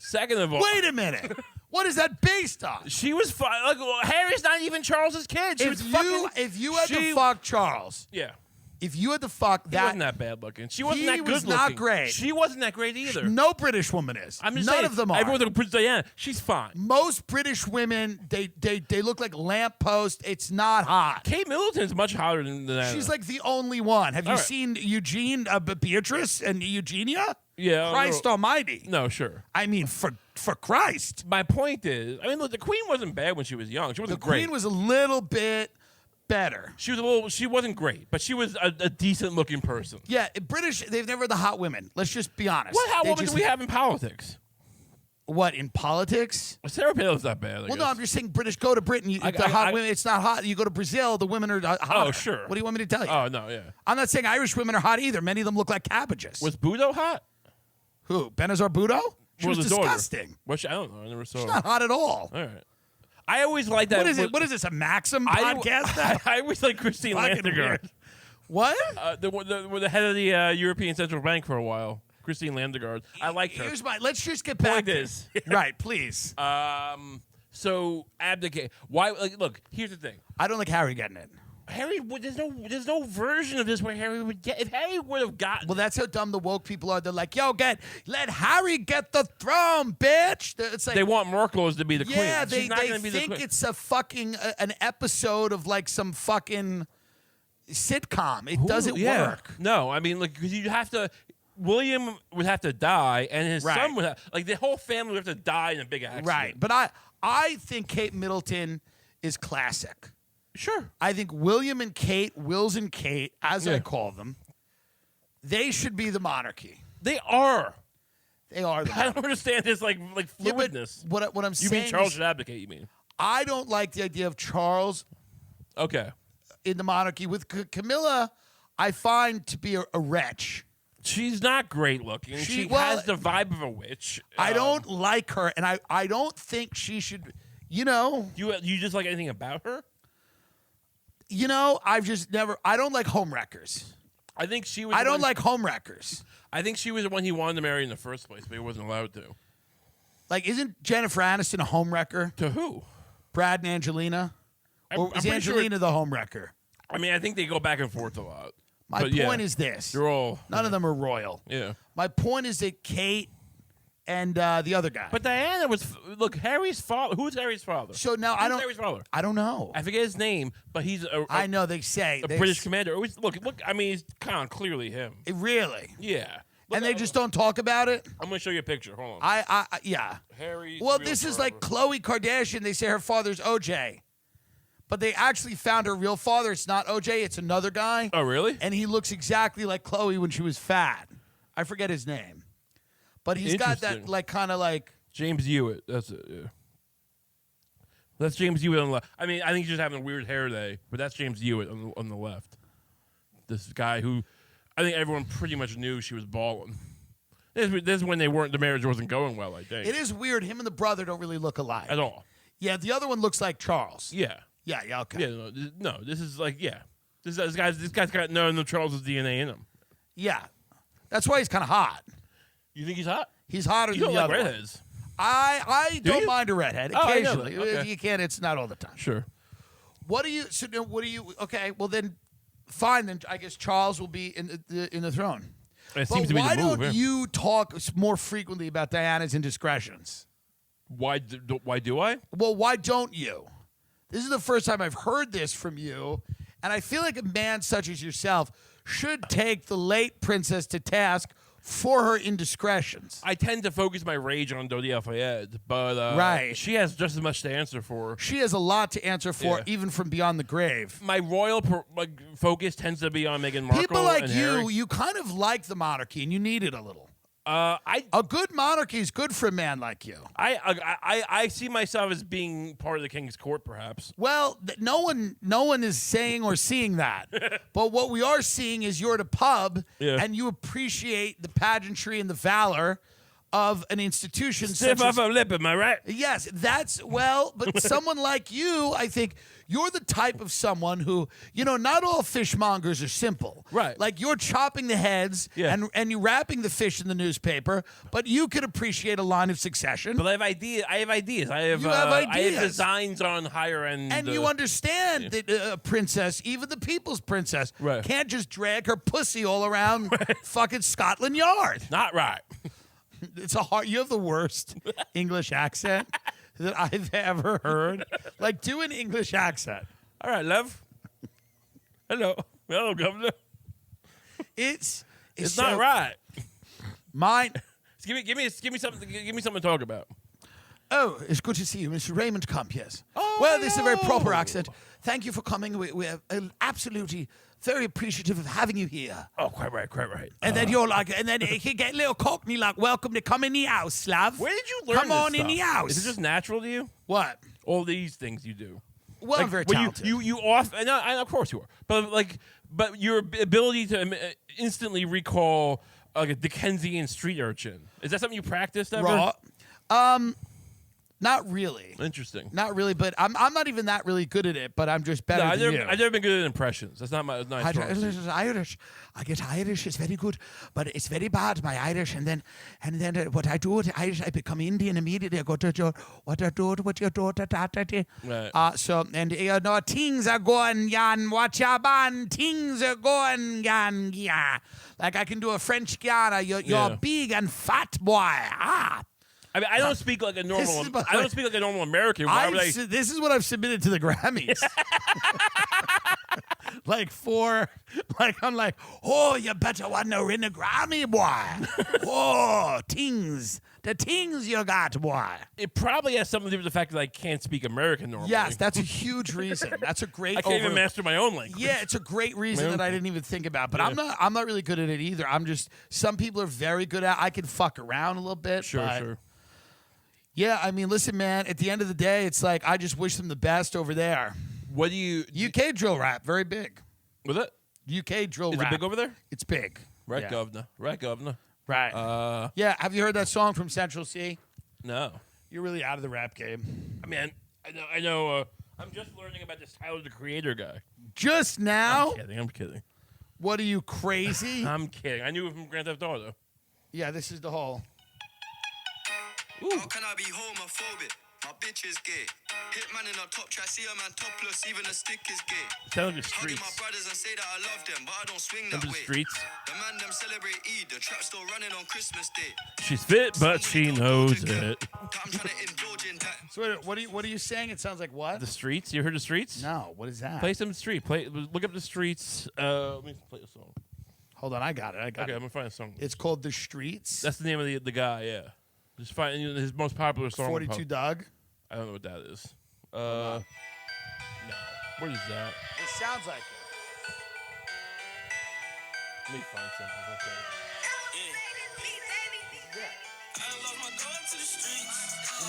Second of all, Wait a minute, what is that based on? she was like, Harry's not even Charles's kid. She was fucking. If you had to fuck Charles, Yeah. if you had to fuck He wasn't that bad looking. She wasn't He that good was looking. not great. She wasn't that great either. no British woman is. I'm just None saying, of them are. Everyone that Princess Diana, she's fine. Most British women, they look like lampposts. It's not hot. Kate Middleton's much hotter than Diana. She's like the only one. Have you All right. seen Eugene, Beatrice, and Eugenia? yeah, Christ Almighty! No, sure. I mean, for Christ, My point is, I mean, look, the Queen wasn't bad when she was young. She the wasn't great. Queen was a little bit better. She was a little. She wasn't great, but she was a decent looking person. Yeah, British. They've never had the hot women. Let's just be honest. What hot They woman just- do we have in politics? What in politics? Sarah Palin's not bad. Well, no, I'm just saying British go to Britain. The hot women, it's not hot. You go to Brazil, the women are hot. Oh, sure. What do you want me to tell you? Oh no, yeah. I'm not saying Irish women are hot either. Many of them look like cabbages. Was Budo hot? Who? Benazir Bhutto? She was the daughter? disgusting. Was she? I don't know. I never saw She's her. not hot at all. All right. I always like that. What is it? What is this? A Maxim I- podcast? I always like Christine Fucking Landergaard. weird. What? The head of the European Central Bank for a while. Christine Landergaard. I liked her. Let's just get back Point to is, right, please. so abdicate. Why? Like, look. Here's the thing. I don't like Harry getting it. Harry. There's no version of this where Harry would get. If Harry would have gotten. Well, that's how dumb the woke people are. They're like, "Yo, let Harry get the throne, bitch." It's like They want Markos to be the queen. yeah, She's not they gonna be the think queen. it's a fucking an episode of like some fucking sitcom. It doesn't work. No, I mean, like, because you have to. William would have to die, and his Right. son would have. Like, the whole family would have to die in a big accident. Right, but I think Kate Middleton is classic. Sure. I think William and Kate, Wills and Kate, as I Yeah. call them, they should be the monarchy. They are. They are the I monarchy. don't understand this like Yeah, but fluidness. what I'm You saying mean Charles is, should abdicate? You mean? I don't like the idea of Charles Okay. in the monarchy. With Camilla, I find to be a wretch. She's not great looking. She well, has the vibe of a witch. I don't like her, and I don't think she should. You know, You just like anything about her? I've just never. I don't like homewreckers. I think she was. I the don't one- like homewreckers. I think she was the one he wanted to marry in the first place, but he wasn't allowed to. Like, isn't Jennifer Aniston a homewrecker? To who? Brad and Angelina, or I'm is pretty sure- Angelina the homewrecker? I mean, I think they go back and forth a lot. My point is this. They're all... None of them are royal. Yeah. My point is that Kate and the other guy. But Diana was... Look, Harry's father... Who's Harry's father? So now Who's Harry's father? I don't know. I forget his name, but he's I know they say. A British commander. Look, I mean, it's kind of clearly him. Really? Yeah. And they just don't talk about it? I'm going to show you a picture. Hold on. Yeah. Harry. Well, this is like Khloe Kardashian. They say her father's OJ. But they actually found her real father. It's not OJ. It's another guy. Oh, really? And he looks exactly like Khloe when she was fat. I forget his name. But he's got that, like, kind of like... James Hewitt. That's it, yeah. That's James Hewitt on the left. I mean, I think he's just having a weird hair day, but that's James Hewitt on the left. This guy who... I think everyone pretty much knew she was balling. This is when the marriage wasn't going well, I think. It is weird. Him and the brother don't really look alike. At all. Yeah, the other one looks like Charles. Yeah. Yeah, okay. Yeah, no, this is like, yeah. This guy's got none of Charles's DNA in him. Yeah. That's why he's kind of hot. You think he's hot? He's hotter you than don't the like other redheads. one. I don't mind a redhead occasionally. Okay. You can't, it's not all the time. Sure. Okay, well then... Fine, then I guess Charles will be in the throne. It seems to be the move. Why don't you talk more frequently about Diana's indiscretions? Why do I? Well, why don't you? This is the first time I've heard this from you, and I feel like a man such as yourself should take the late princess to task for her indiscretions. I tend to focus my rage on Dodi Al-Fayed, but right. She has just as much to answer for. She has a lot to answer for, even from beyond the grave. My royal focus tends to be on Meghan Markle. People like and you, Harry. you kind of like the monarchy, and you need it a little. A good monarchy is good for a man like you. I see myself as being part of the king's court, perhaps. Well, no one is saying or seeing that. But what we are seeing is you're at a pub and you appreciate the pageantry and the valor of an institution. Stiff off a lip, am I right? Yes, but someone like you, I think you're the type of someone who, not all fishmongers are simple. Right. Like you're chopping the heads and you're wrapping the fish in the newspaper, but you could appreciate a line of succession. But I have ideas. I have ideas. You have ideas. I have designs on higher end. And you understand that a princess, even the people's princess, can't just drag her pussy all around fucking Scotland Yard. Not right. You have the worst English accent that I've ever heard. Like, do an English accent. All right, love. Hello, governor. It's not right. Mine. Give me something. Give me something to talk about. Oh, it's good to see you, Mr. Raymond Kump. Yes. Oh, well, this is a very proper accent. Thank you for coming. We're absolutely very appreciative of having you here. Oh, quite right. And then you're like, and then he get a little cockney like, welcome to come in the house, love. Where did you learn Come this on stuff? in the house. Is it just natural to you? What? All these things you do. Well, I'm very talented. You off, and of course you are. But your ability to instantly recall like a Dickensian street urchin, is that something you practiced ever? Not really. Interesting. Not really, but I'm not even that really good at it, but I'm just better than you. I've never been good at impressions. That's not my Irish. I get Irish. It's very good, but it's very bad, my Irish. And then what I do with Irish, I become Indian immediately. I go to what I do with your daughter. Right. Things are going, yan, what ya ban, things are going, yan, yeah. Like I can do a French Guiana. You're big and fat, boy. I mean, I don't speak like a normal. I don't speak like a normal American. This is what I've submitted to the Grammys. I'm like, oh, you better want to win a Grammy, boy. Oh, the things you got, boy. It probably has something to do with the fact that I can't speak American normally. Yes, that's a huge reason. That's a great. I can't even master my own language. Yeah, it's a great reason that I didn't even think about. But I'm not really good at it either. Some people are very good at. I can fuck around a little bit. Sure. Yeah, I mean, listen, man, at the end of the day, it's like I just wish them the best over there. What do you... UK drill rap, very big. Was it? UK drill rap. Is it big over there? It's big. Right, governor. Right. Yeah, have you heard that song from Central C? No. You're really out of the rap game. I mean, I know. I'm just learning about this Tyler, the Creator guy. Just now? I'm kidding. What are you, crazy? I'm kidding. I knew it from Grand Theft Auto. Yeah, this is the whole... Ooh. How can I be homophobic? My bitch is gay. Hit man in a top try, see a man topless, even a stick is gay. Tell the Hugging my streets. brothers and say that I love them, but I don't swing that Remember the way. streets? The man them celebrate Eid, the trap still running on Christmas Day. She's fit, but she knows it. I'm trying to indulge in that. So what are you saying? It sounds like what? The streets? You heard the streets? No, what is that? Play some street. Look up the streets. Let me play a song. Hold on, I got it. Okay, I'm gonna find a song. It's called The Streets. That's the name of the guy. Yeah. Just find his most popular song. 42 Doug. I don't know what that is. No. What is that? It sounds like it. Let me find something. Okay.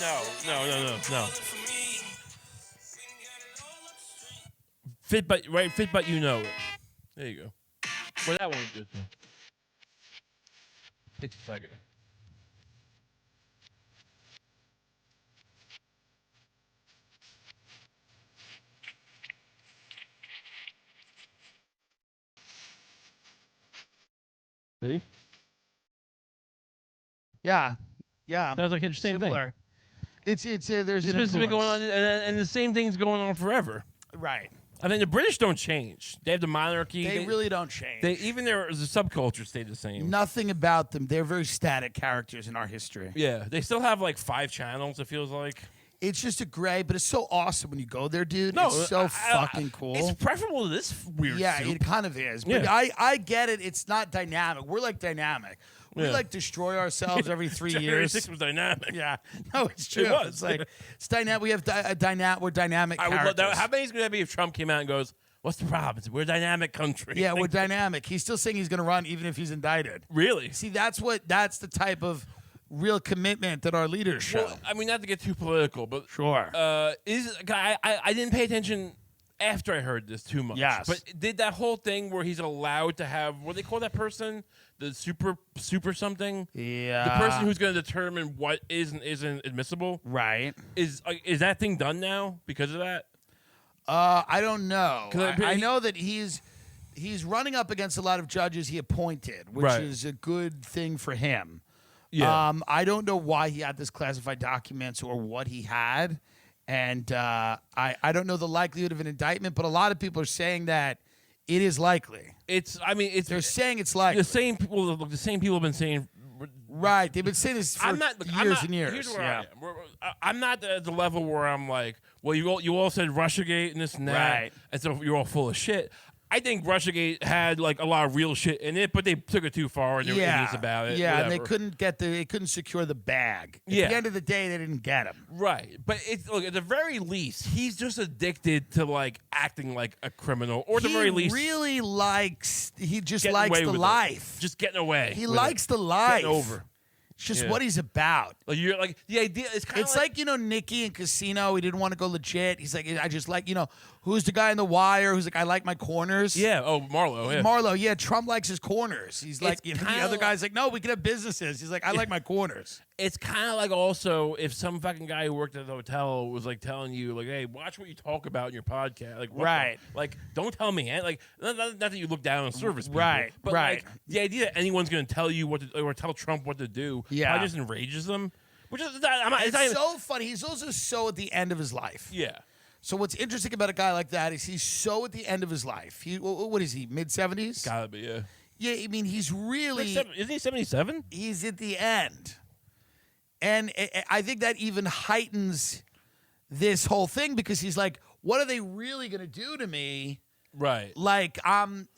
No. Fit, but you know it. There you go. Well, that one was good. Takes a second. See? Yeah. Sounds like it's the same thing. Similar. It's there's It's an been influence. going on, and the same thing's going on forever. Right. I mean, the British don't change. They have the monarchy. They really don't change. Even the subculture stay the same. Nothing about them. They're very static characters in our history. Yeah, they still have like 5 channels. It feels like. It's just a gray, but it's so awesome when you go there, dude. No, it's so fucking cool. It's preferable to this weird. Yeah, soup. it kind of is. But Yeah. I get it. It's not dynamic. We're like dynamic. We Yeah. like destroy ourselves every 3 January years. 6th was dynamic. Yeah, no, it's true. was. It's like it's dynamic. We have we're dynamic I would love characters. that. How amazing would that be if Trump came out and goes, "What's the problem? We're a dynamic country." Yeah, we're dynamic. He's still saying he's going to run even if he's indicted. Really? See, that's the type of real commitment that our leaders show. Well, I mean, not to get too political, but Sure. I didn't pay attention after I heard this too much. Yes. But did that whole thing where he's allowed to have, what do they call that person? The super something? Yeah. The person who's going to determine what is and isn't admissible? Right. Is that thing done now because of that? I don't know. 'Cause I know that he's running up against a lot of judges he appointed, which Right. is a good thing for him. Yeah. I don't know why he had this classified documents or what he had, and I don't know the likelihood of an indictment, but a lot of people are saying that it is likely. They're saying it's likely. The same people have been saying. Right. They've been saying this for years and years. Here's where yeah. I am. I'm not at the level where I'm like, well, you all said Russiagate and this and that, Right. and so you're all full of shit. I think Russiagate had like a lot of real shit in it, but they took it too far and they were idiots about it. Yeah, and they whatever. couldn't secure the bag. At Yeah. the end of the day, they didn't get him. Right, but look, at the very least, he's just addicted to like acting like a criminal, or at the very least, really likes. He just getting likes away the with it. life. Just getting away. He with likes it. the life. Getting over. It's just Yeah. what he's about. Like you're like the idea. It's kind of It's like Nicky in Casino. He didn't want to go legit. He's like, I just like who's the guy in The Wire who's like, I like my corners. yeah. Oh, Marlo. Yeah. Marlo. Yeah, Trump likes his corners. He's like, It's the kinda other guy's like, no, we can have businesses. He's like, I like my corners. It's kind of like also if some fucking guy who worked at the hotel was like telling you like, hey, watch what you talk about in your podcast. Like, what Right. like, don't tell me. Like, not that you look down on service people. Right, But right. like the idea that anyone's going to tell you what to, or tell Trump what to do, Yeah. probably just enrages them. Which is it's It's not even, so funny. He's also so at the end of his life. yeah. So what's interesting about a guy like that is he's so at the end of his life. What is he? Mid-70s? Gotta be, yeah. Yeah, I mean, he's really Isn't he 77? he's at the end. And I think that even heightens this whole thing because he's like, what are they really going to do to me? Right. Like, I'm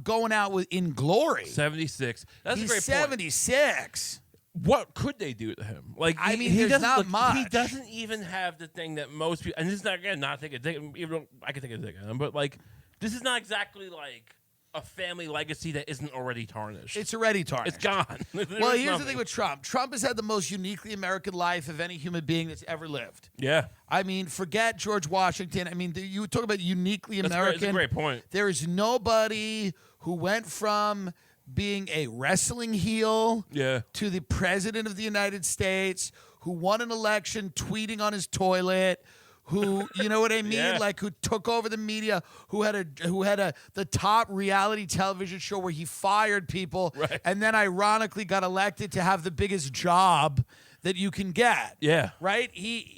going out in glory. 76. That's He's a great point. 76. What could they do to him? Like, I mean, he there's doesn't not look, much. He doesn't even have the thing that most people. And this is not again not taking a dig. Even though I can take a dig on him, but like, this is not exactly like a family legacy that isn't already tarnished. It's already tarnished. It's gone. Well, here's the thing with Trump. Trump has had the most uniquely American life of any human being that's ever lived. Yeah. I mean, forget George Washington. I mean, you talk about uniquely American. That's a great point. There is nobody who went from being a wrestling heel Yeah. to the president of the United States, who won an election tweeting on his toilet, who, you know what I mean? Yeah. Like, who took over the media, who had the top reality television show where he fired people, Right. and then ironically got elected to have the biggest job that you can get. Yeah. Right?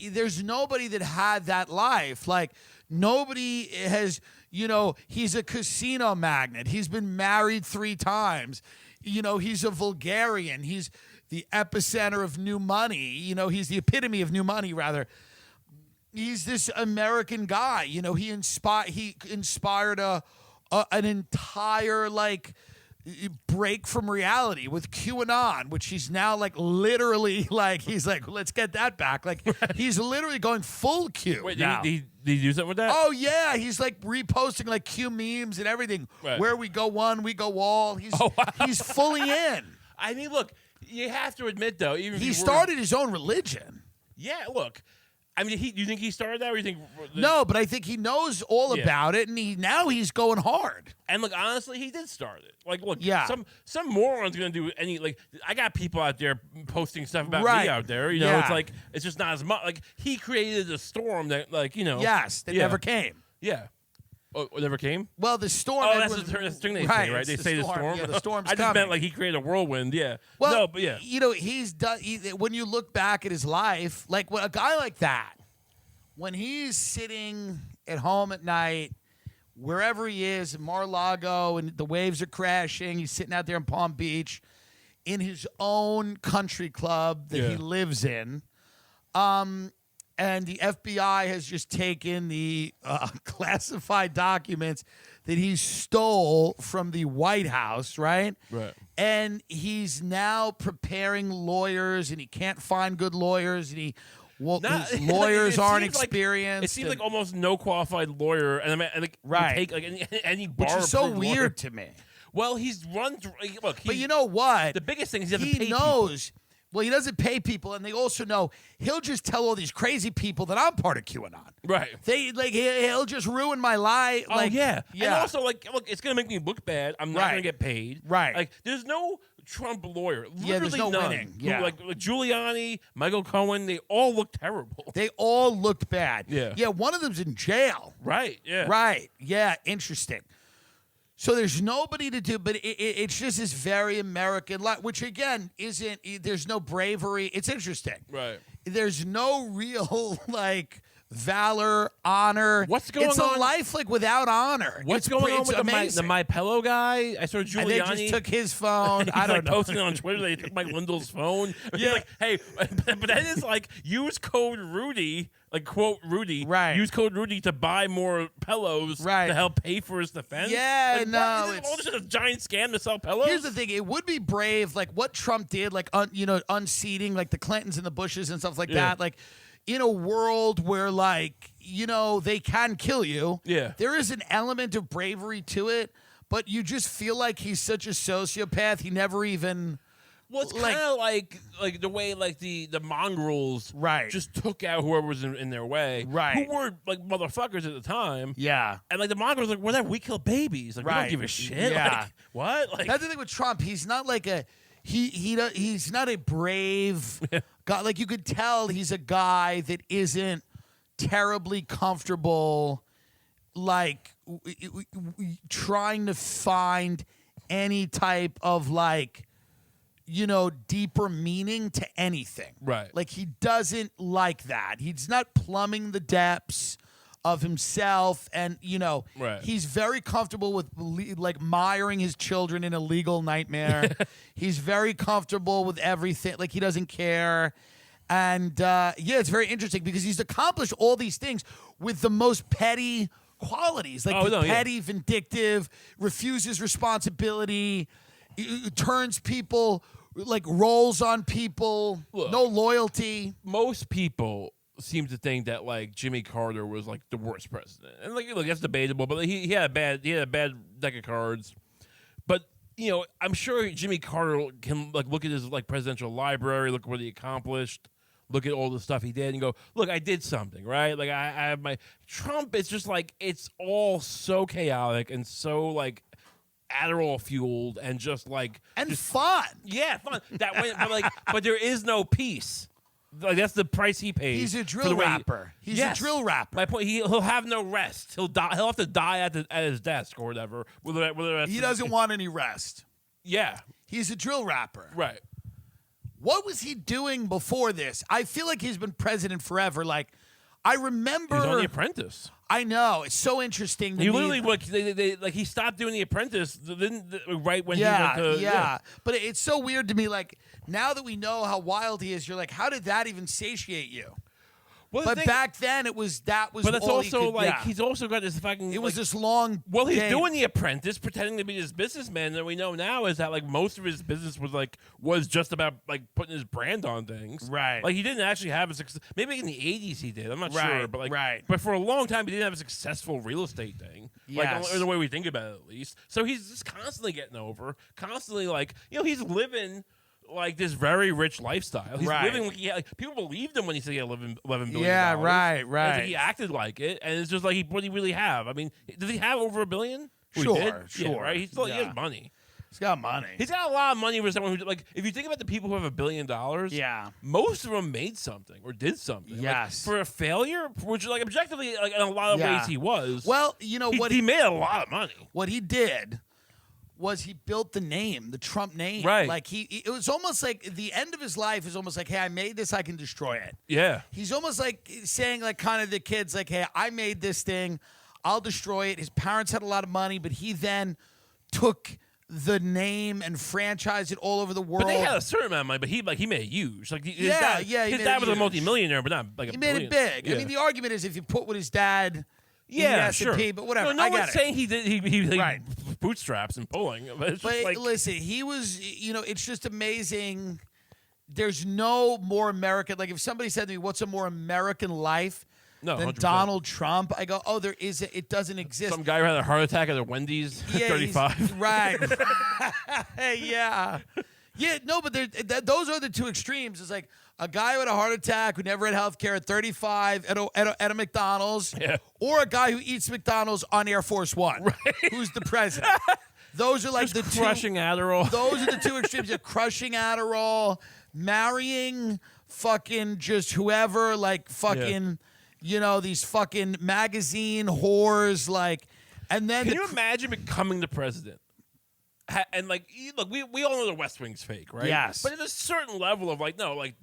There's nobody that had that life. Like, nobody has, he's a casino magnate. He's been married 3 times. He's a vulgarian. He's the epicenter of new money. He's the epitome of new money, rather. He's this American guy. He inspired an entire, like, break from reality with QAnon, which he's now like literally like he's like, let's get that back. Like he's literally going full Q. Wait, now. did he do something with that? Oh yeah, he's like reposting like Q memes and everything. Right. Where we go one, we go all. He's fully in. I mean, look, you have to admit though, even He started his own religion. Yeah, look. I mean, do you think he started that, or you think? No, but I think he knows all about it, and he's going hard. And look, honestly, he did start it. Like, look, Yeah. some moron's gonna do any. Like, I got people out there posting stuff about Right. me out there. Yeah. It's like it's just not as much. Like, he created a storm that, like, Yes, that never came. Yeah. Oh, it never came? Well, the storm. Oh, that's the thing they say, right? It's They say the storm. Yeah, the storm's I just coming. meant like he created a whirlwind. Yeah. Well, no, but yeah. He's done. When you look back at his life, like a guy like that, when he's sitting at home at night, wherever he is in Mar-a-Lago, and the waves are crashing, he's sitting out there in Palm Beach, in his own country club that he lives in. And the FBI has just taken the classified documents that he stole from the White House, right? Right. And he's now preparing lawyers, and he can't find good lawyers, and his lawyers aren't experienced. It seems like almost no qualified lawyer, and I mean, like, Right. take like any bar. which is so approved weird lawyer. to me. Well, he's run. Look, But you know what? the biggest thing is he doesn't He pay knows. Well, he doesn't pay people, and they also know he'll just tell all these crazy people that I'm part of QAnon. Right. He'll just ruin my life. Oh yeah. yeah. And also, like, look, it's gonna make me look bad. I'm not Right. gonna get paid. Right. Like, there's no Trump lawyer. Yeah, there's Literally no none. winning. Who, Yeah. like Giuliani, Michael Cohen, they all look terrible. They all looked bad. Yeah. Yeah. One of them's in jail. Right. Yeah. Right. Yeah. Interesting. So there's nobody to do, but it's just this very American life, which again isn't. There's no bravery. It's interesting. Right. There's no real like valor, honor. What's going It's on? a life like without honor. What's It's going on it's with the amazing. My Pillow guy? I saw Giuliani. And they just took his phone. I He's don't like know. posting it on Twitter. They took Mike Lindell's phone. He's like, hey, but that is like, use code Rudy, like quote Rudy. Right. Use code Rudy to buy more pillows Right. to help pay for his defense. Yeah, like, no, What? Is it all it's- just a giant scam to sell pillows? Here's the thing: it would be brave, like what Trump did, like unseating like the Clintons and the Bushes and stuff like that. Like in a world where they can kill you. Yeah. there is an element of bravery to it, but you just feel like he's such a sociopath. He never even. Well, it's like- kind of like the way like the mongrels Right. just took out whoever was in their way, Right. Who were like motherfuckers at the time, Yeah. And like the mongrels, like whatever, we kill babies, like we Right. don't give a shit. Yeah. Like, what? Like, That's the thing with Trump. He's not like he's not a brave guy. Like you could tell he's a guy that isn't terribly comfortable, like trying to find any type of deeper meaning to anything. Right. Like he doesn't like that. He's not plumbing the depths of himself, and Right. he's very comfortable with miring his children in a legal nightmare. He's very comfortable with everything. Like he doesn't care. And it's very interesting because he's accomplished all these things with the most petty qualities, like petty, vindictive, refuses responsibility, turns people, like rolls on people, Look. no loyalty. most people seem to think that like Jimmy Carter was like the worst president, and like look, that's debatable, but he had a bad deck of cards. But I'm sure Jimmy Carter can like look at his like presidential library, look at what he accomplished, look at all the stuff he did, and go, look, I did something, right? Like I have my Trump. It's just like it's all so chaotic and so like Adderall fueled and just like Fun. yeah, fun that way, but there is no peace. Like that's the price he pays. He's a for drill the way rapper. He's a drill rapper. My point. He'll have no rest. He'll die. He'll have to die at his desk or whatever. Whether that's He doesn't want any rest. Yeah. He's a drill rapper. Right. What was he doing before this? I feel like he's been president forever. Like, I remember. He's on The Apprentice. I know. It's so interesting. To He me. literally, like, he stopped doing The Apprentice right when he went to. Yeah. But it's so weird to me. Like, now that we know how wild he is, you're like, how did that even satiate you? Well, But back then, that was. But it's all also he could, like he's also got this fucking. It was like, this long. Well, he's game. doing The Apprentice, pretending to be this businessman that we know now is that like most of his business was just about like putting his brand on things. Right. Like he didn't actually have a success. Maybe in the '80s he did. I'm not sure, but like, right. But for a long time he didn't have a successful real estate thing. Yes. Like the way we think about it, at least. So he's just constantly getting over, constantly like he's living. Like this very rich lifestyle. He's living like people believed him when he said he had $11 billion. Yeah, right. It's like he acted like it, and it's just like what do you really have? I mean, does he have over $1 billion? Sure, Yeah, right. He has money. He's got money. He's got a lot of money for someone who like. If you think about the people who have $1 billion, most of them made something or did something. Yes. Like, for a failure, which like objectively, like in a lot of ways, he was. Well, you know what he made a lot of money. What he did was he built the name, the Trump name. Right. Like it was almost like the end of his life is almost like, hey, I made this, I can destroy it. Yeah. He's almost like saying like kind of the kids like, hey, I made this thing, I'll destroy it. His parents had a lot of money, but he then took the name and franchised it all over the world. But they had a certain amount of money, but he made it huge. Like his dad was a multimillionaire, but not like he a made billion. it big. Yeah. I mean, the argument is if you put what his dad in the sure. S&P, but whatever. No I one's get saying he did. He Right. bootstraps and pulling. But, it's just like, listen, he was. It's just amazing. There's no more American. Like if somebody said to me, "What's a more American life?" No, than 100%. Donald Trump, I go, oh, there is. It doesn't exist. Some guy who had a heart attack at a Wendy's at 35. Right. Yeah. Yeah, no, but those are the two extremes. It's like a guy with a heart attack who never had health care at 35 at a McDonald's, or a guy who eats McDonald's on Air Force One, who's the president. Those are like just the crushing Adderall. Those are the two extremes. You're crushing Adderall, marrying fucking just whoever, like fucking, these fucking magazine whores, like, and then Can you imagine becoming the president? And like, look, we all know the West Wing's fake, right? Yes. But at a certain level of like, no, like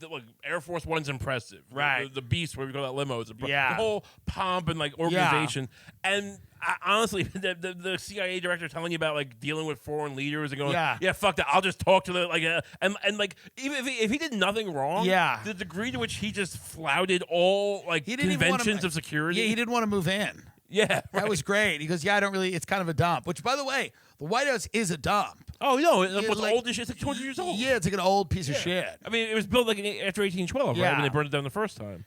Air Force One's impressive, right? The Beast, where we go that limo, is yeah. The whole pomp and like organization, and honestly, the CIA director telling you about like dealing with foreign leaders and going, yeah, fuck that, I'll just talk to the like, and like even if he did nothing wrong, the degree to which he just flouted all like conventions of security, he didn't want to move in. Yeah, that was great. He goes, I don't really. It's kind of a dump. Which, by the way, the White House is a dump. Oh no, it's like, old as shit. It's like 200 years old. Yeah, it's like an old piece of shit. I mean, it was built like after 1812, right? When they burned it down the first time.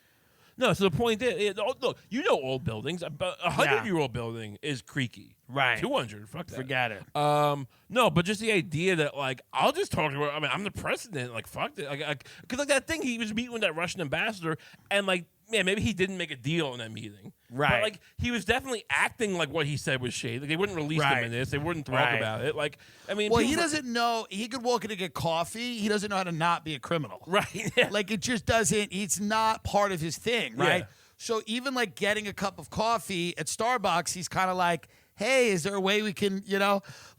No, so the point is, look, old buildings. But a 100-year-old building is creaky. Right. 200, fuck that. Forget it. No, but just the idea that like I'll just talk to her. I mean, I'm the president. Like fuck it. Because like that thing, he was meeting with that Russian ambassador, and like. Yeah, maybe he didn't make a deal in that meeting. Right. But, like, he was definitely acting like what he said was shade. Like, they wouldn't release him in this. They wouldn't talk about it. Like, I mean... Well, he doesn't know... He could walk in to get coffee. He doesn't know how to not be a criminal. Right. Like, it just doesn't... It's not part of his thing, right? Yeah. So, even, like, getting a cup of coffee at Starbucks, he's kind of like... Hey, is there a way we can,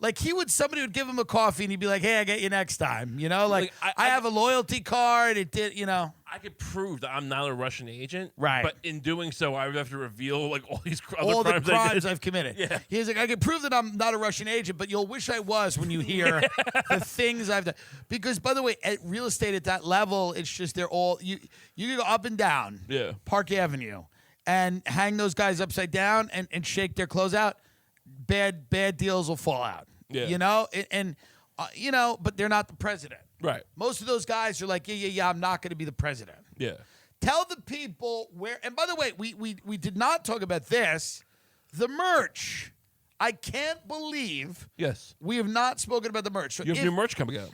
like somebody would give him a coffee and he'd be like, hey, I get you next time, like I have a loyalty card. It did, I could prove that I'm not a Russian agent. Right. But in doing so, I would have to reveal like all these all crimes the crimes I've committed. Yeah. He's like, I can prove that I'm not a Russian agent, but you'll wish I was when you hear the things I've done. Because, by the way, at real estate at that level, it's just they're all, you can go up and down Park Avenue and hang those guys upside down and shake their clothes out. Bad deals will fall out. Yeah. But they're not the president. Right. Most of those guys are like, yeah, I'm not going to be the president. Yeah. Tell the people where. And by the way, we did not talk about this. The merch. I can't believe. Yes. We have not spoken about the merch. So you have new merch coming out.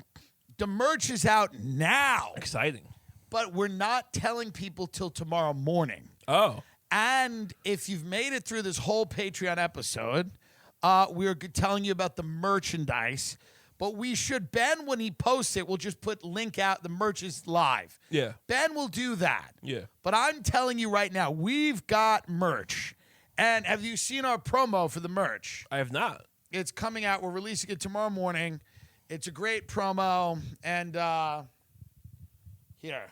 The merch is out now. Exciting. But we're not telling people till tomorrow morning. Oh. And if you've made it through this whole Patreon episode, we're telling you about the merchandise. But we should, Ben, when he posts it, we'll just put link out. The merch is live. Yeah. Ben will do that. Yeah. But I'm telling you right now, we've got merch. And have you seen our promo for the merch? I have not. It's coming out. We're releasing it tomorrow morning. It's a great promo. And Here.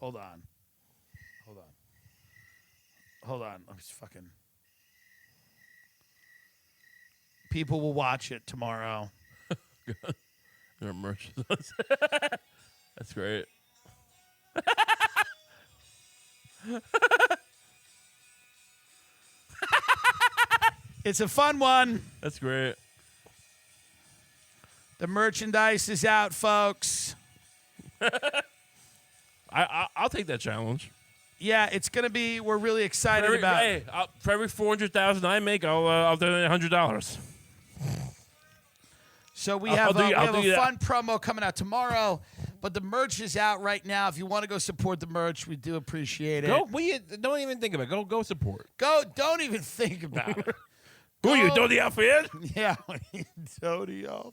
Hold on. Hold on. Let me just fucking. People will watch it tomorrow. Their merch. That's great. It's a fun one. That's great. The merchandise is out, folks. I'll take that challenge. Yeah, it's gonna be. We're really excited about. Hey, for every 400,000 I make, I'll donate $100. So we I'll have do a fun promo coming out tomorrow, but the merch is out right now. If you want to go support the merch, we do appreciate it. Don't even think about it. Go support. Don't even think about it. Who are you, Dodi Alfayed? Yeah, Dodi Alfayed.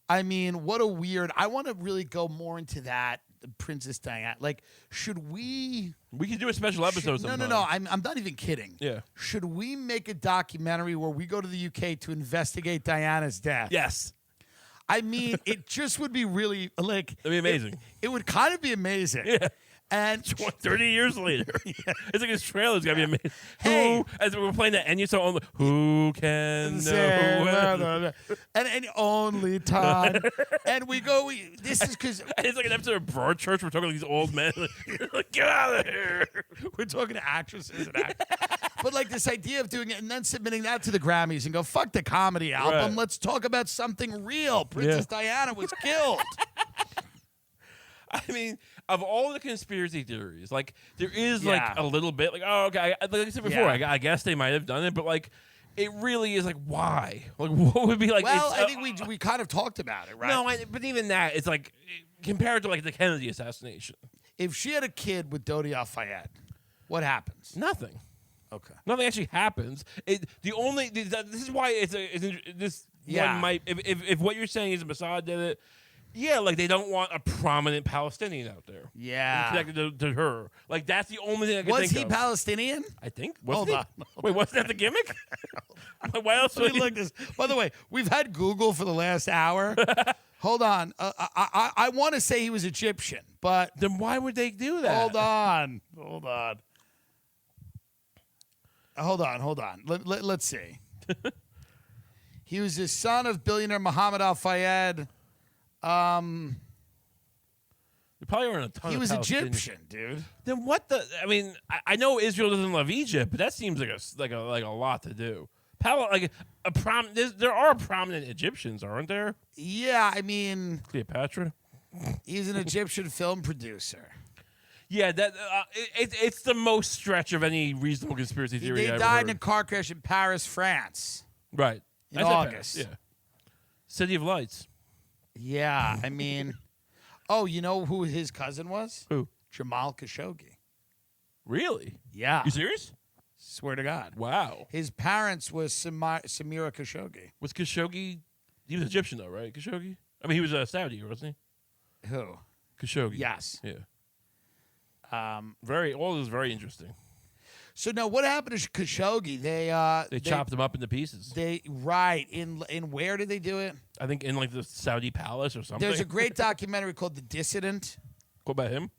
I mean, what a weird. I want to really go more into that, Princess Diana. Like, should we? We could do a special episode sometime. No. I'm not even kidding. Yeah. Should we make a documentary where we go to the UK to investigate Diana's death? Yes. I mean, it just would be really like. It'd be amazing. It would kind of be amazing. Yeah. And 30 years later. It's like his trailer's got to be amazing. Hey. Who, as we were playing that Enya song, who can know? And only time. And we go, this is because. It's like an episode of Broadchurch. We're talking to these old men. Like, get out of here. We're talking to actresses and actors. But like this idea of doing it and then submitting that to the Grammys and go, fuck the comedy album. Right. Let's talk about something real. Princess Diana was killed. I mean, of all the conspiracy theories, like, there is, like, Yeah. a little bit, like, oh, okay, like I said before, Yeah. I guess they might have done it, but, like, it really is, like, why? Like, what would be, like, Well, it's, I think we kind of talked about it, right? No, but even that, it's, like, compared to, like, the Kennedy assassination. If she had a kid with Dodi Al-Fayed, what happens? Nothing. Okay. Nothing actually happens. This is why this Yeah. one might, if what you're saying is Mossad did it, yeah, like, they don't want a prominent Palestinian out there. Yeah. Connected to her. Like, that's the only thing I can Was think he of. Palestinian? I think. Hold on. Wait, wasn't that the gimmick? Why else Let would me look this. By the way, we've had Google for the last hour. Hold on. I want to say he was Egyptian, but Then why would they do that? hold on. Let's see. He was the son of billionaire Mohammed Al-Fayed. They probably weren't a ton He of was Palestinians. Egyptian, dude. Then what the? I mean, I know Israel doesn't love Egypt, but that seems like a lot to do. There are prominent Egyptians, aren't there? Yeah, I mean, Cleopatra. he's an Egyptian film producer. Yeah, that it's the most stretch of any reasonable conspiracy theory. They I ever died heard. in a car crash in Paris, France. Right in I said August. Paris, yeah. City of Lights. Yeah, I mean, oh, you know who his cousin was? Who? Jamal Khashoggi. Really? Yeah. You serious? Swear to God. Wow. His parents was Samira Khashoggi. Was Khashoggi? He was Egyptian though, right? Khashoggi. I mean, he was Saudi, wasn't Who? he? Khashoggi. Yes. Yeah. All this is very interesting. So now, what happened to Khashoggi? They chopped him up into pieces. In where did they do it? I think in like the Saudi palace or something. There's a great documentary called The Dissident. What about him?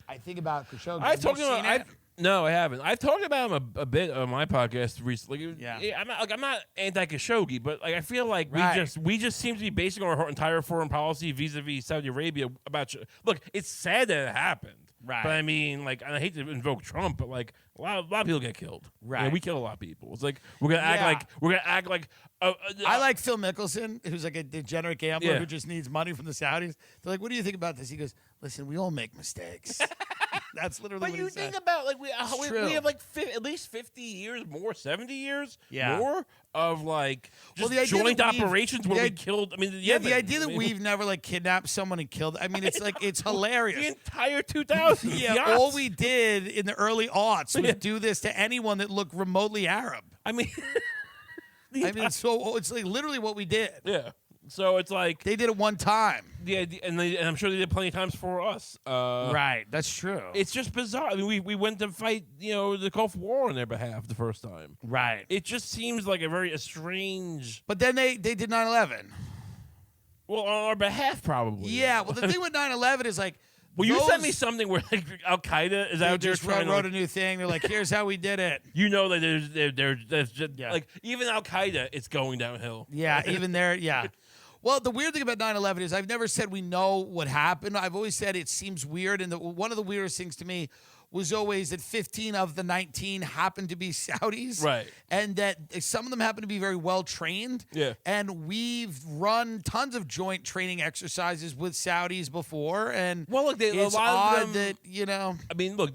I think about Khashoggi. I've talked Have you about. seen it? No, I haven't. I've talked about him a bit on my podcast recently. Yeah. I'm not anti-Khashoggi, but like I feel like Right. we just seem to be basing our entire foreign policy vis-a-vis Saudi Arabia about. Look, it's sad that it happened. Right. But I mean, like, I hate to invoke Trump, but like a lot of people get killed. Right. Yeah, we kill a lot of people. It's like we're gonna act like. I like Phil Mickelson, who's like a degenerate gambler Yeah. who just needs money from the Saudis. They're like, "What do you think about this?" He goes, "Listen, we all make mistakes." That's literally But what you he said. think about like we true. have like at least 50 years more, 70 years Yeah. more of like just the idea joint that we've- operations where the we id- killed. I mean, Yeah, the Yemen, idea that I mean, we've never like kidnapped someone and killed. I mean, it's like it's hilarious. the entire 2000s. Yeah, all we did in the early aughts was do this to anyone that looked remotely Arab. I mean, I mean, it's like literally what we did. yeah. So it's like They did it one time. and I'm sure they did plenty of times for us. Right, that's true. It's just bizarre. I mean, we went to fight, the Gulf War on their behalf the first time. right. It just seems like a strange. But then they did 9/11. Well, on our behalf, probably. Yeah. Well, the thing with 9/11 is like. Well, you sent me something where like Al Qaeda is out there just trying wrote to a new thing. They're like, "Here's how we did it." You know that there's just, like even Al Qaeda, it's going downhill. Yeah, even there. Yeah. Well, the weird thing about 9/11 is I've never said we know what happened. I've always said it seems weird, and one of the weirdest things to me was always that 15 of the 19 happened to be Saudis. Right. And that some of them happen to be very well trained. Yeah. And we've run tons of joint training exercises with Saudis before. And well, look, it's a lot odd of them, that, I mean, look,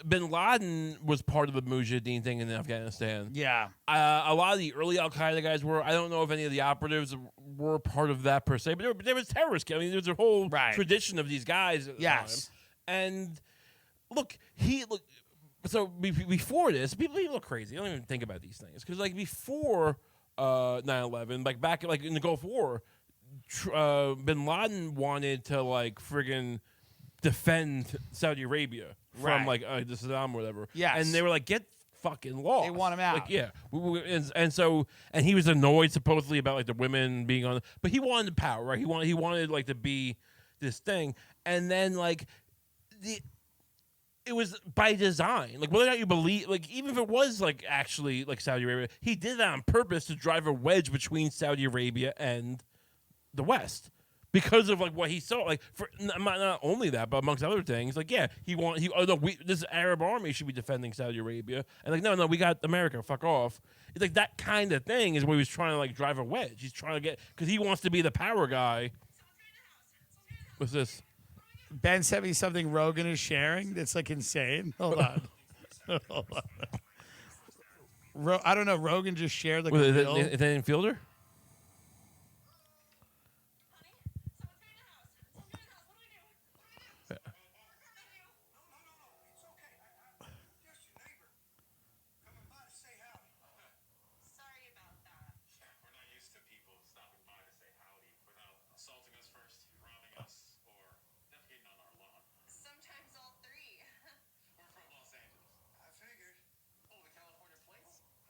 Bin Laden was part of the Mujahideen thing in Afghanistan. Yeah. A lot of the early Al Qaeda guys were. I don't know if any of the operatives were part of that per se, but there was terrorists. I mean, there's a whole tradition of these guys at the time. And look, so before this, people look crazy. They don't even think about these things. Because, like, before 9/11, like, back, like, in the Gulf War, Bin Laden wanted to, like, friggin' defend Saudi Arabia from, like, the Saddam or whatever. Yes. And they were like, get fucking lost. They want him out. Like, yeah. And he was annoyed, supposedly, about, like, the women being on. But he wanted power, right? He wanted, like, to be this thing. And then, like, it was by design. Like, whether or not you believe, like, even if it was, like, actually, like, Saudi Arabia, he did that on purpose to drive a wedge between Saudi Arabia and the West. Because of, like, what he saw. Like, for not only that, but amongst other things, like, yeah, this Arab army should be defending Saudi Arabia. And, like, no, we got America, fuck off. It's like that kind of thing is where he was trying to, like, drive a wedge. He's trying to get, because he wants to be the power guy. What's this? Ben sent me something Rogan is sharing that's like insane. Hold on. Hold on. I don't know. Rogan just shared like a reel. Is that in Fielder?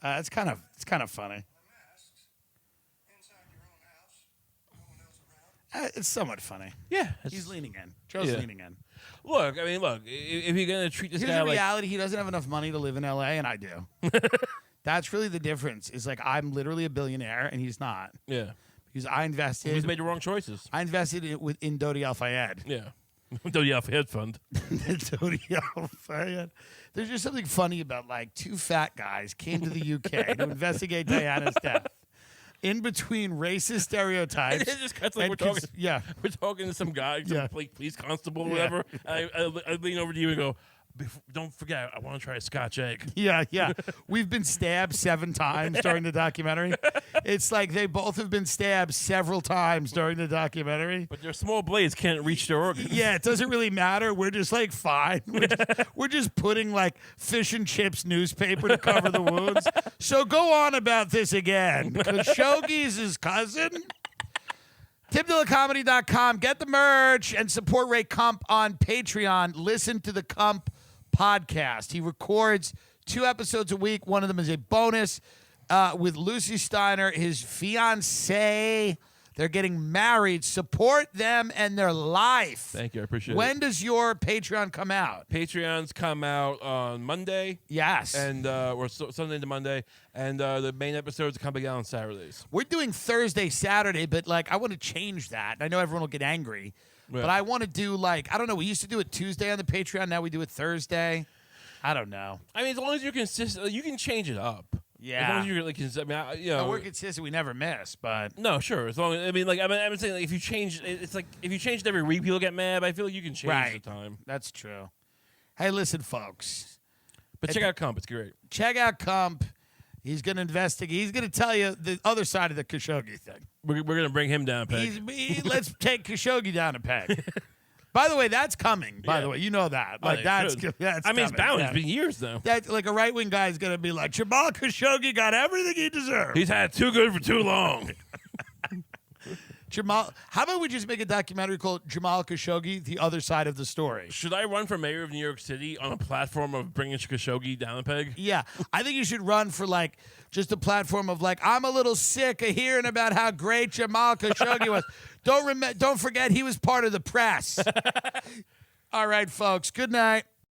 It's kind of funny. It's somewhat funny. Yeah, he's leaning in. Joe's leaning in. Look, if you're gonna treat this Here's guy the like reality, he doesn't have enough money to live in LA, and I do. That's really the difference. Is like I'm literally a billionaire, and he's not. Yeah, because I invested. He's made the wrong choices. I invested in Dodi Al Fayed. Yeah. Dodi Al Fayed fund. Dodi Al Fayed. There's just something funny about like two fat guys came to the UK to investigate Diana's death. In between racist stereotypes, and it just cuts like we're talking to some guy, police constable or whatever. I lean over to you and go, don't forget, I want to try a Scotch egg. Yeah. We've been stabbed 7 times during the documentary. It's like they both have been stabbed several times during the documentary. But their small blades can't reach their organs. Yeah, it doesn't really matter. We're just like fine. We're just putting like fish and chips newspaper to cover the wounds. So go on about this again. Khashoggi's his cousin. TimDillonComedy.com. Get the merch and support Ray Kump on Patreon. Listen to the Kump podcast. He records 2 episodes a week. One of them is a bonus with Lucy Steiner, his fiancée. They're getting married. Support them and their life. Thank you. I appreciate it. When does your Patreon come out? Patreons come out on Monday. Yes. And or Sunday to Monday. And the main episodes come out on Saturdays. We're doing Thursday, Saturday, but like I want to change that. I know everyone will get angry. Yeah. But I want to do like, I don't know, we used to do it Tuesday on the Patreon. Now we do it Thursday. I don't know. I mean, as long as you're consistent, you can change it up. Yeah. As long as you're like, we're consistent. We never miss, but no, sure. As long as I'm saying, like, if you change, it's like if you change it every week, people get mad. But I feel like you can change the time. That's true. Hey, listen, folks. But check out Kump. It's great. Check out Kump. He's going to investigate. He's going to tell you the other side of the Khashoggi thing. We're going to bring him down a peg. Let's take Khashoggi down a peg. By the way, that's coming. By the way, you know that. Like that's I mean, it's bound. It's been years now. That's like a right wing guy is going to be like, Jamal Khashoggi got everything he deserved. He's had too good for too long. Jamal. How about we just make a documentary called Jamal Khashoggi: The Other Side of the Story? Should I run for mayor of New York City on a platform of bringing Khashoggi down a peg? Yeah, I think you should run for like just a platform of like, I'm a little sick of hearing about how great Jamal Khashoggi was. Don't forget he was part of the press. All right, folks. Good night.